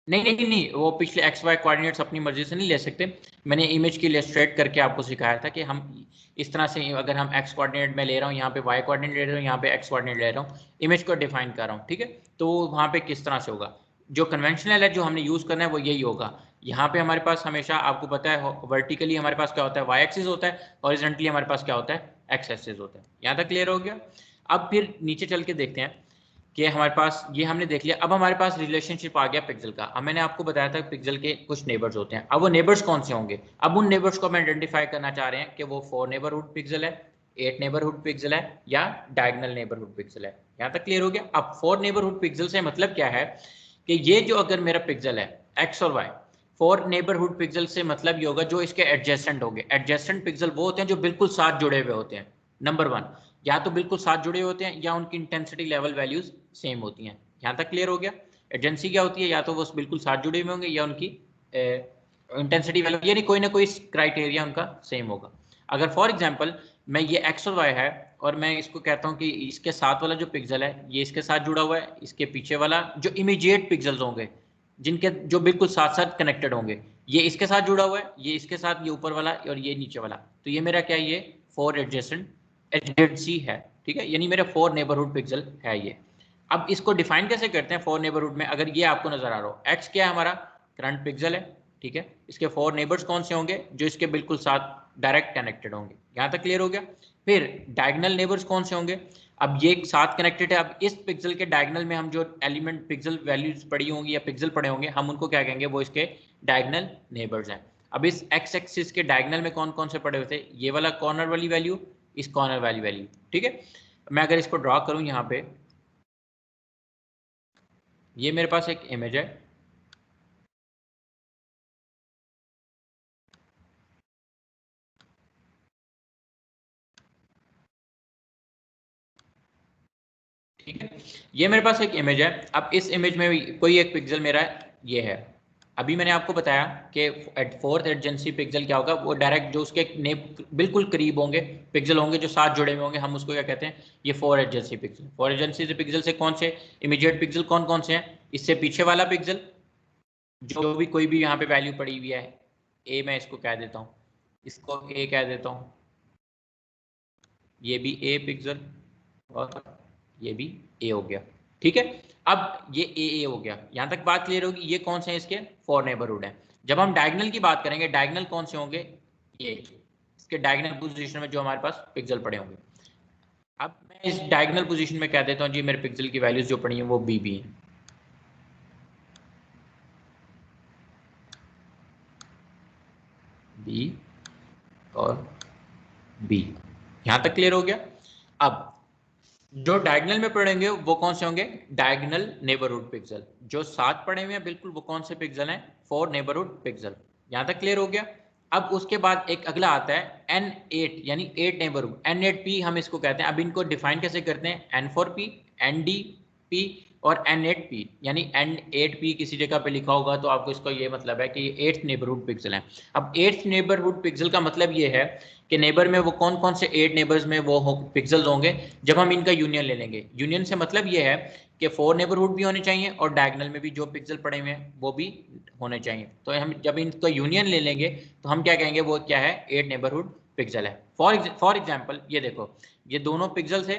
नहीं, वो पिछले एक्स वाई कोऑर्डिनेट्स अपनी मर्जी से नहीं ले सकते। मैंने इमेज की इलस्ट्रेट करके आपको सिखाया था कि हम इस तरह से, अगर हम एक्स कोऑर्डिनेट में ले रहा हूँ, यहाँ पे वाई कोऑर्डिनेट ले रहा हूँ, यहाँ पे एक्स कोऑर्डिनेट ले रहा हूँ, इमेज को डिफाइन कर रहा हूँ, ठीक है। तो वहाँ पे किस तरह से होगा, जो कन्वेंशनल है जो हमने यूज़ करना है वो यही होगा। यहाँ पे हमारे पास हमेशा आपको पता है वर्टिकली हमारे पास क्या होता है, वाई एक्सिस होता है, हॉरिजॉन्टली हमारे पास क्या होता है, एक्स एक्सिस होता है। यहाँ तक क्लियर हो गया। अब फिर नीचे चल के देखते हैं कि हमारे पास ये हमने देख लिया। अब हमारे पास रिलेशनशिप आ गया पिक्सल का। अब मैंने आपको बताया था पिक्सल के कुछ नेबर्स होते हैं। अब वो नेबर्स कौन से होंगे, अब उन नेबर्स को हम आइडेंटिफाई करना चाह रहे हैं कि वो 4 नेबरहुड पिक्सल है, 8 नेबरहुड पिक्सल है या डायगोनल नेबरहुड पिक्सल है। यहाँ तक क्लियर हो गया। अब 4 नेबरहुड पिक्सल से मतलब क्या है कि ये जो अगर मेरा पिक्सल है एक्स और वाई, 4 नेबरहुड पिक्सल से मतलब ये होगा जो इसके एडजेसेंट होंगे। एडजेसेंट पिक्सल वो होते हैं जो बिल्कुल साथ जुड़े हुए होते हैं। नंबर 1, या तो बिल्कुल साथ जुड़े होते हैं या उनकी इंटेंसिटी लेवल वैल्यूज सेम होती हैं। यहाँ तक क्लियर हो गया। एजेंसी क्या होती है, या तो वो बिल्कुल साथ जुड़े हुए होंगे या उनकी इंटेंसिटी वैल्यू यानी कोई ना कोई क्राइटेरिया उनका सेम होगा। अगर फॉर एग्जांपल मैं ये एक्स और वाई है और मैं इसको कहता हूँ कि इसके साथ वाला जो पिक्सल है ये इसके साथ जुड़ा हुआ है, इसके पीछे वाला जो इमीडिएट पिक्सल्स होंगे जिनके जो बिल्कुल साथ साथ कनेक्टेड होंगे, ये इसके साथ जुड़ा हुआ है, ये इसके साथ, ये ऊपर वाला और ये नीचे वाला। तो ये मेरा क्या है, ये 4 एडजेसेंसी है, ठीक है, यानी मेरा 4 नेबरहुड पिक्सल है ये। अब इसको डिफाइन कैसे करते हैं 4 नेबरहुड में, अगर ये आपको नजर आ रहा हो, एक्स क्या है हमारा करंट पिक्सल है, ठीक है, इसके 4 नेबर्स कौन से होंगे, जो इसके बिल्कुल साथ डायरेक्ट कनेक्टेड होंगे। यहाँ तक क्लियर हो गया। फिर डायगोनल नेबर्स कौन से होंगे, अब ये साथ कनेक्टेड है। अब इस पिक्सल के डायगोनल में हम जो एलिमेंट पिक्सल वैल्यूज पड़ी होंगी या पिक्सल पड़े होंगे, हम उनको क्या कहेंगे, वो इसके डायगोनल नेबर्स हैं। अब इस एक्स एक्सिस के डायगोनल में कौन कौन से पड़े हुए थे, ये वाला कॉर्नर वाली वैल्यू, इस कॉर्नर वाली वैल्यू, ठीक है। मैं अगर इसको ड्रॉ करूं यहाँ पे, ये मेरे पास एक इमेज है, ठीक है, ये मेरे पास एक इमेज है। अब इस इमेज में कोई एक पिक्सल मेरा ये है। अभी मैंने आपको बताया कि 4th एडजेंसी पिक्सल क्या होगा, वो डायरेक्ट जो उसके बिल्कुल करीब होंगे पिक्सल होंगे जो साथ जुड़े हुए होंगे, हम उसको क्या कहते हैं, ये 4 एडजेंसी पिक्सल। 4 एडजेंसी पिक्सल से कौन से इमीडिएट पिक्सल कौन कौन से हैं, इससे पीछे वाला पिक्सल जो भी कोई भी यहाँ पे वैल्यू पड़ी हुई है, ए मैं इसको कह देता हूँ, इसको ए कह देता हूँ, ये भी ए पिक्सल और ये भी ए हो गया, ठीक है। अब ये ए हो गया, यहां तक बात क्लियर होगी। ये कौन से हैं, इसके 4 नेबरहुड हैं। जब हम डायगोनल की बात करेंगे, डायगोनल कौन से होंगे, ये इसके डायगोनल पोजीशन में जो हमारे पास पिक्सल पड़े होंगे। अब मैं इस डायगोनल पोजीशन में कह देता हूं जी मेरे पिक्सल की वैल्यूज जो पड़ी हैं वो बी हैं, बी और बी। यहां तक क्लियर हो गया। अब जो डायगोनल में पड़ेंगे वो कौन से होंगे, डायगोनल नेबरहुड पिक्सल। जो साथ पड़े हुए हैं बिल्कुल वो कौन से पिक्सल हैं, 4 नेबरहुड पिक्सल। यहां तक क्लियर हो गया। अब उसके बाद एक अगला आता है N8 यानी 8 नेबरहुड, N8P हम इसको कहते हैं। अब इनको डिफाइन कैसे करते हैं, N4P, NDP और N8P, यानी N8P किसी जगह पे लिखा होगा तो आपको इसका ये मतलब है कि ये 8th नेबरहुड पिक्सल है। अब 8th नेबरहुड पिक्सल का मतलब ये है कि नेबर में वो कौन कौन से 8 नेबर्स में वो पिक्सल्स होंगे जब हम इनका यूनियन ले लेंगे। यूनियन से मतलब ये है कि 4 नेबरहुड भी होने चाहिए और डायगोनल में भी जो पिक्सल पड़े हुए हैं वो भी होने चाहिए। तो हम जब इनका यूनियन ले लेंगे तो हम क्या कहेंगे, वो क्या है, 8 नेबरहुड पिक्सल है। फॉर एग्जाम्पल ये देखो, ये दोनों पिक्सल्स है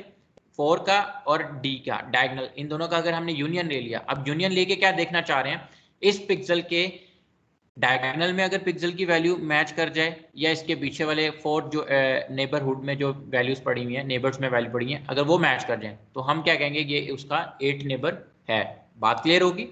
4 का और D का डायगोनल, इन दोनों का अगर हमने यूनियन ले लिया। अब यूनियन लेके क्या देखना चाह रहे हैं, इस पिक्सल के डायगोनल में अगर पिक्सल की वैल्यू मैच कर जाए या इसके पीछे वाले 4 जो नेबरहुड में जो वैल्यूज पड़ी हुई हैं, नेबर्स में वैल्यू पड़ी हैं, अगर वो मैच कर जाए तो हम क्या कहेंगे, ये उसका 8 नेबर है। बात क्लियर होगी?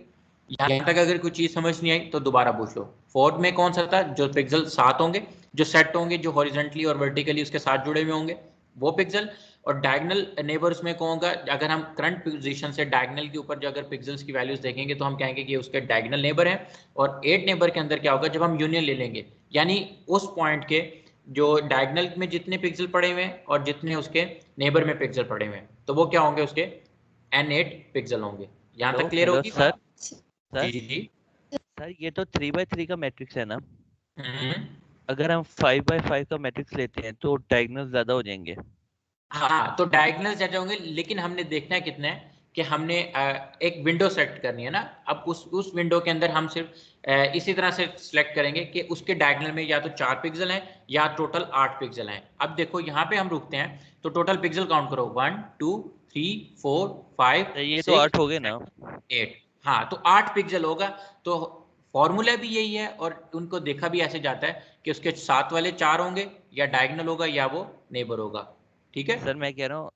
यहाँ तक अगर कोई चीज समझ नहीं आई तो दोबारा पूछ लो। 4 में कौन सा था, जो पिक्सल 7 होंगे, जो सेट होंगे, जो हॉरिजॉन्टली और वर्टिकली उसके साथ जुड़े हुए होंगे वो पिक्सल। और डायगोनल नेबर्स में कौन होगा, अगर हम करंट पोजीशन से डायगोनल के ऊपर जो अगर पिक्सल्स की वैल्यूज देखेंगे तो हम कहेंगे कि उसके डायगोनल नेबर है। और 8 नेबर के अंदर क्या होगा, जब हम यूनियन ले लेंगे, यानी उस पॉइंट के जो डायगोनल में जितने पिक्सल पड़े हुए हैं और जितने उसके नेबर में पिक्सल पड़े हुए हैं, तो वो क्या होंगे, उसके N8 पिक्सल होंगे। यहाँ तक क्लियर होगी सर? जी जी जी सर ये तो 3x3 का मैट्रिक्स है ना, हम्म। अगर हम 5x5 का मैट्रिक्स लेते हैं तो डायगोनल ज्यादा हो जाएंगे। हाँ, तो डायगोनल ज्यादा होंगे, लेकिन हमने देखना है कितना है कि हमने एक विंडो सेलेक्ट करनी है ना। अब उस विंडो के अंदर हम सिर्फ इसी तरह से सिलेक्ट करेंगे कि उसके डायगोनल में या तो 4 पिक्सल हैं या टोटल 8 पिक्सल हैं। अब देखो यहाँ पे हम रुकते हैं, तो टोटल पिक्सल काउंट करो, 1 2 3 4 5 ये तो 8 हो गए ना? 8। हाँ, तो 8 पिक्सल होगा। तो फॉर्मूला भी यही है और उनको देखा भी ऐसे जाता है कि उसके साथ वाले 4 होंगे, या डायगोनल होगा या वो नेबर होगा। ठीक है सर मैं कह रहा हूँ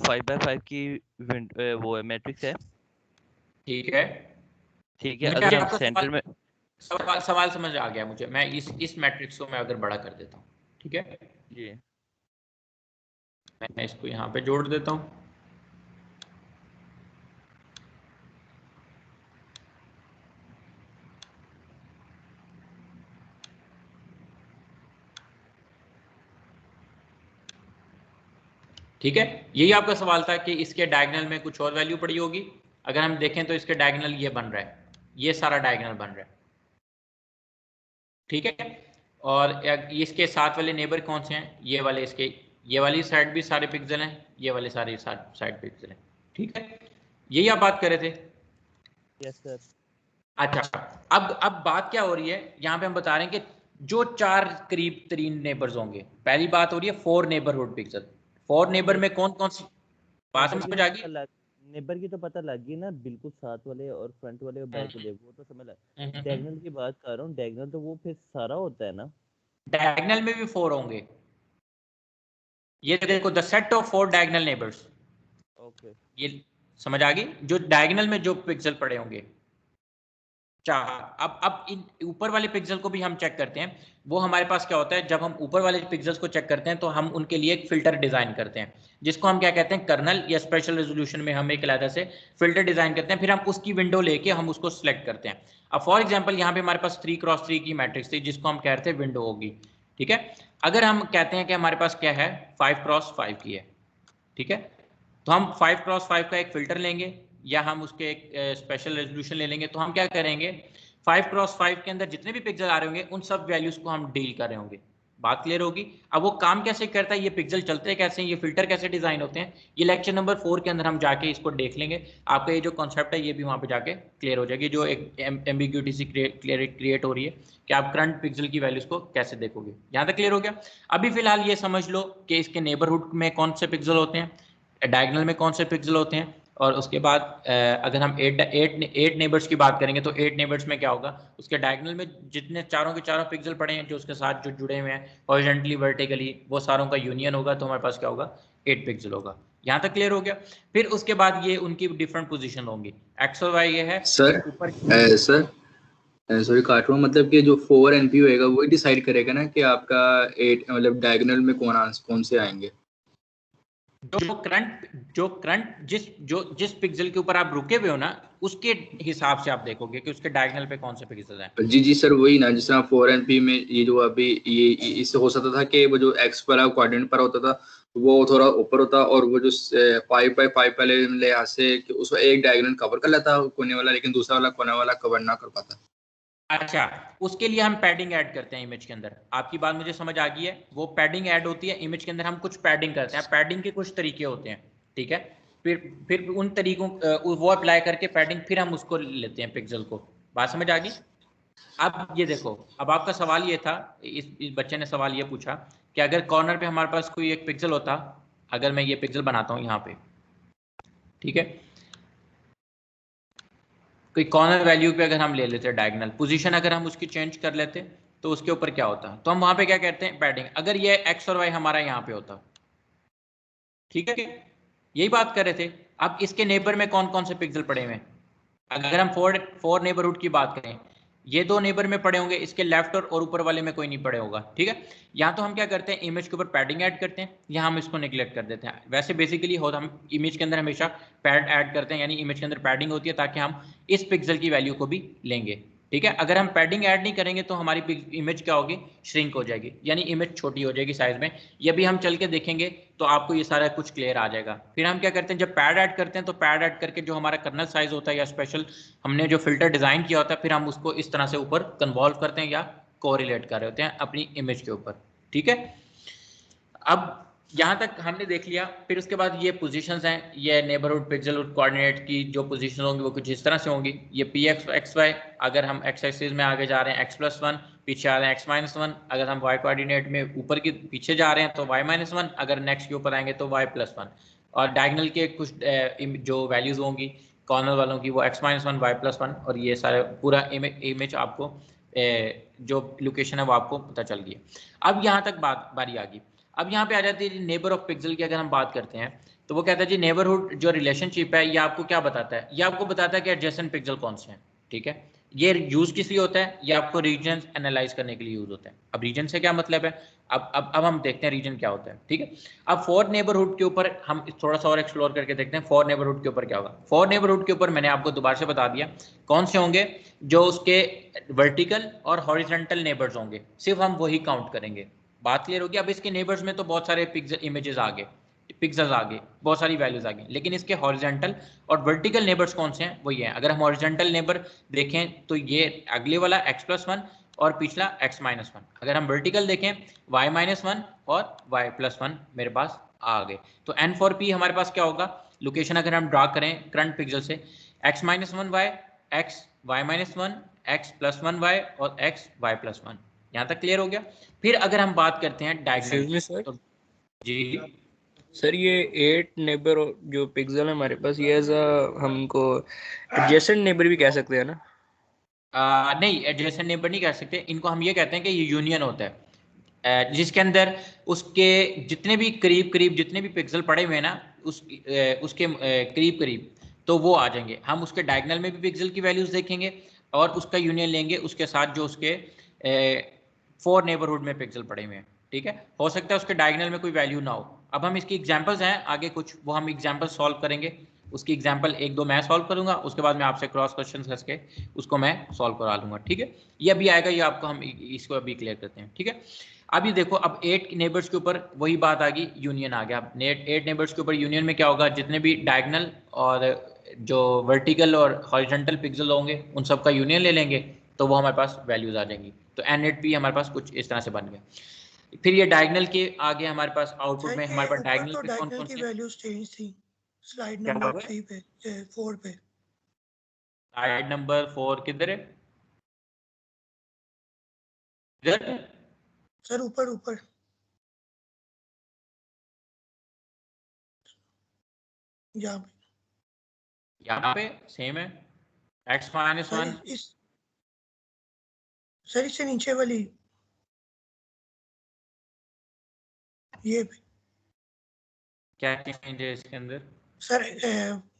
5x5 की वो है मैट्रिक्स है, ठीक है। ठीक है। मुझे अगर हम आपका सेंटर में सवाल समझ आ गया मुझे। मैं इस मैट्रिक्स को मैं अगर बड़ा कर देता हूँ, ठीक है, जी मैं इसको यहाँ पे जोड़ देता हूँ। ठीक है, यही आपका सवाल था कि इसके डायगोनल में कुछ और वैल्यू पड़ी होगी। अगर हम देखें तो इसके डायगोनल ये बन रहा है, ये सारा डायगोनल बन रहा है। ठीक है, और इसके साथ वाले नेबर कौन से हैं, ये वाले, इसके ये वाली साइड भी सारे पिक्सल हैं, ये वाले सारे साइड पिक्सल हैं। ठीक है, यही आप बात कर रहे थे। Yes sir. अच्छा, अब बात क्या हो रही है, यहाँ पे हम बता रहे हैं कि जो 4 करीब तरीन नेबर्स होंगे, पहली बात हो रही है 4 नेबरहुड पिक्सल। 4 नेबर में कौन कौन सी बात समझ आ गई? नेबर की तो पता लग गई ना, बिल्कुल साथ वाले और फ्रंट वाले और बैक वाले, वो तो समझ लगा। डायगोनल की बात कर रहा हूँ, डायगोनल तो वो फिर सारा होता है ना? डायगोनल में भी 4 होंगे। ये देखो, the set of 4 diagonal neighbours, okay. ये समझ आ गई, जो डायगोनल में जो पिक्सल पड़े होंगे 4। अब इन ऊपर वाले पिक्सल को भी हम चेक करते हैं। वो हमारे पास क्या होता है, जब हम ऊपर वाले पिक्सल्स को चेक करते हैं तो हम उनके लिए एक फिल्टर डिजाइन करते हैं, जिसको हम क्या कहते हैं, कर्नल या स्पेशल रेजोल्यूशन में हम एक अलग से फिल्टर डिजाइन करते हैं। फिर हम उसकी विंडो लेके हम उसको सिलेक्ट करते हैं। अब फॉर एग्जाम्पल यहाँ पे हमारे पास 3x3 की मैट्रिक्स थी, जिसको हम कहते हैं विंडो होगी। ठीक है, अगर हम कहते हैं कि हमारे पास क्या है, 5x5 की है, ठीक है, तो हम 5x5 का एक फिल्टर लेंगे या हम उसके एक स्पेशल रेजोल्यूशन ले लेंगे। तो हम क्या करेंगे, 5x5 के अंदर जितने भी पिक्सल आ रहे होंगे उन सब वैल्यूज को हम डील कर रहे होंगे। बात क्लियर होगी? अब वो काम कैसे करता है, ये पिक्सल चलते कैसे हैं, ये फिल्टर कैसे डिजाइन होते हैं, ये लेक्चर नंबर 4 के अंदर हम जाके इसको देख लेंगे। आपका ये जो कॉन्सेप्ट है ये भी वहां पे जाके क्लियर हो जाएगी, जो एक एम्बिग्यूटी सी क्रिएट हो रही है कि आप करंट पिक्सल की वैल्यूज को कैसे देखोगे। यहाँ तक क्लियर हो गया? अभी फिलहाल ये समझ लो कि इसके नेबरहुड में कौन से पिक्सल होते हैं, डायगोनल में कौन से पिक्सल होते हैं, और उसके बाद अगर हम 8 नेबर्स की बात करेंगे तो 8 नेबर्स में क्या होगा, उसके डायगोनल में जितने चारों के चारों पिक्सल पड़े हैं जो उसके साथ जो जुड़े हुए हैं हॉरिजॉन्टली वर्टिकली, वो सारों का यूनियन होगा, तो हमारे पास क्या होगा, 8 पिक्सल होगा। यहाँ तक क्लियर हो गया? फिर उसके बाद ये उनकी डिफरेंट पोजीशन होंगी, एक्स और वाई ये है सर ऊपर। सर सॉरी काट रहा हूँ, मतलब कि जो 4 NP होएगा वही डिसाइड करेगा ना कि आपका 8 मतलब डायगोनल में कौन से आएंगे। जो करंट जिस पिक्सल के ऊपर आप रुके हुए हो ना, उसके हिसाब से आप देखोगे कि उसके डायगोनल पे कौन से पिक्सल हैं। जी जी सर, वही ना, जिस तरह 4 NP में ये जो अभी ये इससे हो सकता था कि वो जो एक्स पर कोऑर्डिनेट पर होता था वो थोड़ा ऊपर होता, और वो जो 5x5 वाले लिहाज से कि उसमें एक डायगोनल कवर कर लेता कोने वाला, लेकिन दूसरा वाला कोने वाला कवर ना कर पाता। अच्छा, उसके लिए हम पैडिंग ऐड करते हैं इमेज के अंदर। आपकी बात मुझे समझ आ गई है, वो पैडिंग ऐड होती है इमेज के अंदर, हम कुछ पैडिंग करते हैं। पैडिंग के कुछ तरीके होते हैं, ठीक है, फिर उन तरीकों वो अप्लाई करके पैडिंग फिर हम उसको लेते हैं पिक्सल को। बात समझ आ गई? अब ये देखो, अब आपका सवाल ये था, इस बच्चे ने सवाल ये पूछा कि अगर कॉर्नर पे हमारे पास कोई एक पिक्सल होता, अगर मैं ये पिक्सल बनाता हूँ यहाँ पे, ठीक है, कोई कॉर्नर वैल्यू पे अगर हम ले लेते डायगोनल पोजीशन, अगर हम उसकी चेंज कर लेते तो उसके ऊपर क्या होता, तो हम वहां पे क्या कहते हैं पैडिंग। अगर ये एक्स और वाई हमारा यहाँ पे होता, ठीक है, यही बात कर रहे थे। अब इसके नेबर में कौन कौन से पिक्सल पड़े हुए हैं, अगर हम फोर नेबरहुड की बात करें, ये दो नेबर में पड़े होंगे, इसके लेफ्ट और ऊपर वाले में कोई नहीं पड़े होगा, ठीक है। यहाँ तो हम क्या करते हैं, इमेज के ऊपर पैडिंग ऐड करते हैं, यहाँ हम इसको निगलेक्ट कर देते हैं। वैसे बेसिकली होता हम इमेज के अंदर हमेशा पैड ऐड करते हैं, यानी इमेज के अंदर पैडिंग होती है ताकि हम इस पिक्सल की वैल्यू को भी लेंगे, ठीक है। अगर हम पैडिंग ऐड नहीं करेंगे तो हमारी इमेज क्या होगी, श्रिंक हो जाएगी, यानी इमेज छोटी हो जाएगी साइज में। ये भी हम चल के देखेंगे तो आपको ये सारा कुछ क्लियर आ जाएगा। फिर हम क्या करते हैं, जब पैड ऐड करते हैं तो पैड ऐड करके जो हमारा कर्नल साइज होता है या स्पेशल हमने जो फिल्टर डिजाइन किया होता है, फिर हम उसको इस तरह से ऊपर कन्वॉल्व करते हैं या कोरिलेट कर रहे होते हैं अपनी इमेज के ऊपर, ठीक है। अब यहाँ तक हमने देख लिया। फिर उसके बाद ये पोजीशंस हैं, ये नेबरहुड पिक्सल कोऑर्डिनेट की जो पोजीशन होंगी वो कुछ इस तरह से होंगी। ये पी एक्स एक्स वाई, अगर हम एक्स एक्सिस में आगे जा रहे हैं x+1, पीछे आ रहे हैं x-1, अगर हम y कोऑर्डिनेट में ऊपर की पीछे जा रहे हैं तो y-1, अगर नेक्स्ट के ऊपर आएंगे तो y+1, और डायगोनल के कुछ जो वैल्यूज होंगी कॉर्नर वालों की वो x-1, y+1, और ये सारे पूरा इमेज आपको जो लोकेशन है वो आपको पता चल गई। अब यहाँ तक बारी आ गई। अब यहाँ पे आ जाती है नेबर ऑफ पिक्सल की। अगर हम बात करते हैं तो वो कहता है जी नेबरहुड जो रिलेशनशिप है ये आपको क्या बताता है, ये आपको बताता है कि एडजेसेंट पिक्सल कौन से हैं, ठीक है। ये यूज किस लिए होता है, ये आपको रीजन एनालाइज करने के लिए यूज होता है। अब रीजन से क्या मतलब है, अब हम देखते हैं रीजन क्या होता है, ठीक है। अब फॉर नेबरहुड के ऊपर हम थोड़ा सा और एक्सप्लोर करके देखते हैं फॉर नेबरहुड के ऊपर क्या होगा। फॉर नेबरहुड के ऊपर मैंने आपको दोबारा से बता दिया कौन से होंगे, जो उसके वर्टिकल और हॉरिजॉन्टल नेबर्स होंगे, सिर्फ हम वही काउंट करेंगे। बात क्लियर होगी। अब इसके नेबर्स में तो बहुत सारे इमेजेस आ गए, पिक्सल्स आ गए, बहुत सारी वैल्यूज आ गई, लेकिन इसके हॉरिजॉन्टल और वर्टिकल नेबर्स कौन से हैं वो ये हैं। अगर हम हॉरिजॉन्टल नेबर देखें तो ये अगले वाला x+1 और पिछला x-1। अगर हम वर्टिकल देखें y-1 और y+1 मेरे पास आ गए। तो n4p हमारे पास क्या होगा, लोकेशन अगर हम ड्रा करें करंट पिक्सल से x-1y, x y-1, x+1y और x y+1। यहाँ तक क्लियर हो गया। फिर अगर हम बात करते हैं डायगोनल, तो जी सर ये 8 नेबर जो पिक्सल है हमारे पास, ये एज हमको एडजेसेंट नेबर भी कह सकते हैं ना? नहीं, एडजेसेंट नेबर नहीं कह सकते इनको। हम ये कहते हैं कि ये यूनियन होता है जिसके अंदर उसके जितने भी करीब जितने भी पिक्सल पड़े हुए हैं ना उसके करीब तो वो आ जाएंगे। हम उसके डायगोनल में भी पिक्सल की वैल्यूज देखेंगे और उसका यूनियन लेंगे उसके साथ जो उसके फॉर नेबरहुड में पिक्सल पड़े हुए हैं, ठीक है। हो सकता है उसके डायगोनल में कोई वैल्यू ना हो। अब हम इसकी एग्जांपल्स हैं आगे कुछ, वो हम एग्जांपल सॉल्व करेंगे। उसकी एग्जांपल 1-2 मैं सॉल्व करूंगा, उसके बाद मैं आपसे क्रॉस क्वेश्चन करके उसको मैं सॉल्व करा लूंगा, ठीक है। ये अभी आएगा, ये आपको हम इसको अभी क्लियर करते हैं, ठीक है। अब ये देखो, अब 8 नेबर्स के ऊपर वही बात आ गई, यूनियन आ गया। अब 8 नेबर्स के ऊपर यूनियन में क्या होगा, जितने भी डायगोनल और जो वर्टिकल और हॉरिजॉन्टल पिक्सल होंगे उन सब का यूनियन ले लेंगे तो वो हमारे पास वैल्यूज आ जाएंगी। तो n8p हमारे पास कुछ इस तरह से बन गया। फिर ये डायगोनल के आगे हमारे पास आउटपुट में हमारे पास डायगोनल तो पे कौन कौन की से वैल्यूज चेंज थी स्लाइड क्या नंबर होगा? 3 पे 4 पे। स्लाइड नंबर 4 किधर है? इधर सर ऊपर ऊपर यहाँ पे सेम है x-1। इस सर इससे नीचे वाली ये क्या चेंज है इसके अंदर? सर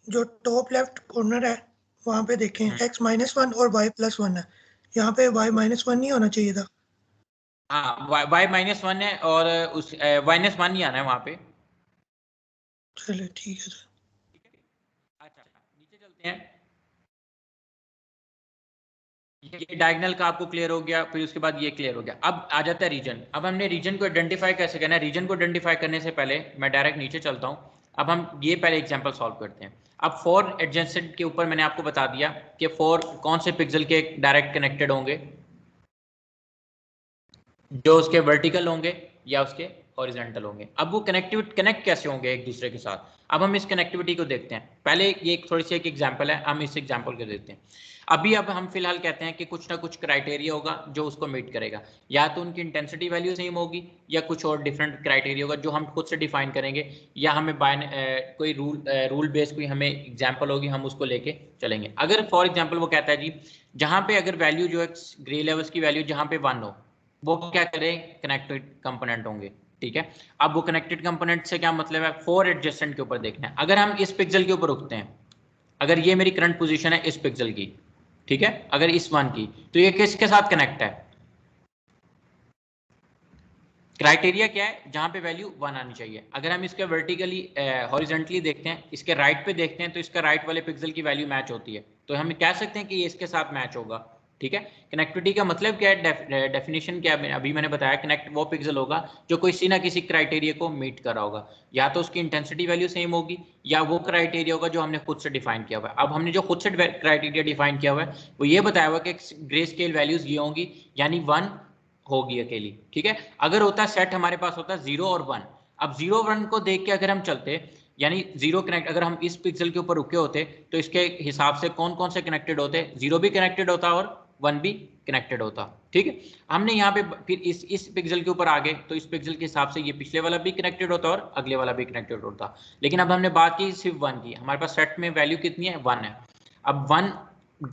जो टॉप लेफ्ट कॉर्नर है वहाँ पे देखें x-1 और y+1 है। यहाँ पे y-1 नहीं होना चाहिए था। हाँ, y-1 है और उस y-1 ही आना है वहाँ पे। चलिए ठीक है सर। अच्छा, नीचे चलते हैं। ये डायगोनल का आपको क्लियर हो गया, फिर उसके बाद ये क्लियर हो गया। अब आ जाता है रीजन। अब हमने रीजन को आइडेंटिफाई कैसे करना है, रीजन को आइडेंटिफाई करने से पहले मैं डायरेक्ट नीचे चलता हूँ। अब हम ये पहले एग्जांपल सॉल्व करते हैं। अब फॉर एडजेसेंट के ऊपर मैंने आपको बता दिया कि फॉर कौन से पिक्सल के डायरेक्ट कनेक्टेड होंगे, जो उसके वर्टिकल होंगे या उसके हॉरिजॉन्टल होंगे। अब वो कनेक्ट कैसे होंगे एक दूसरे के साथ, अब हम इस कनेक्टिविटी को देखते हैं। पहले ये थोड़ी सी एक एग्जांपल है, हम इस एग्जांपल को देखते हैं। अब हम फिलहाल कहते हैं कि कुछ ना कुछ क्राइटेरिया होगा जो उसको मीट करेगा, या तो उनकी इंटेंसिटी वैल्यू सेम होगी या कुछ और डिफरेंट क्राइटेरिया होगा जो हम खुद से डिफाइन करेंगे, या हमें कोई रूल बेस्ड कोई हमें एग्जांपल होगी, हम उसको लेके चलेंगे। अगर फॉर एग्जांपल वो कहता है जी जहाँ पे अगर वैल्यू जो है ग्रे लेवल्स की वैल्यू जहाँ पे 1 हो, वो क्या करें, कनेक्टेड कंपोनेंट होंगे। ठीक है, अब वो कनेक्टेड कंपोनेंट से क्या मतलब है, 4 एडजेसेंट के ऊपर देखना है। अगर हम इस पिक्सल के ऊपर रुकते हैं, अगर ये मेरी करंट पोजीशन है इस पिक्सल की, ठीक है, अगर इस 1 की, तो ये किसके साथ कनेक्ट है, क्राइटेरिया क्या है, जहां पे वैल्यू 1 आनी चाहिए। अगर हम इसके वर्टिकली हॉरिजॉन्टली देखते हैं, इसके राइट पे देखते हैं, तो इसका राइट वाले पिक्सल की वैल्यू मैच होती है, तो हम कह सकते हैं कि ये इसके साथ मैच होगा। ठीक है, कनेक्टिविटी का मतलब क्या है, डेफिनेशन क्या है, अभी मैंने बताया, कनेक्ट वो पिक्सल होगा जो किसी ना किसी क्राइटेरिया को मीट कर रहा होगा, या तो उसकी इंटेंसिटी वैल्यू सेम होगी, या वो क्राइटेरिया होगा जो हमने खुद से डिफाइन किया हुआ है। अब हमने जो खुद से क्राइटेरिया डिफाइन किया हुआ है वो ये बताया हुआ कि ग्रे स्केल वैल्यूज ये होंगी, यानी 1 होगी अकेली। ठीक है, अगर होता सेट हमारे पास होता 0 और 1, अब 0 1 को देख के अगर हम चलते, यानी 0 कनेक्ट, अगर हम इस पिक्सल के ऊपर रुके होते तो इसके हिसाब से कौन कौन से कनेक्टेड होते, 0 भी कनेक्टेड होता और 1 भी कनेक्टेड होता। ठीक है, हमने यहाँ पे फिर इस पिक्सल के ऊपर आ गए, तो इस पिक्सल के हिसाब से ये पिछले वाला भी कनेक्टेड होता और अगले वाला भी कनेक्टेड होता। लेकिन अब हमने बात की सिर्फ 1 की, हमारे पास सेट में वैल्यू कितनी है, 1 है। अब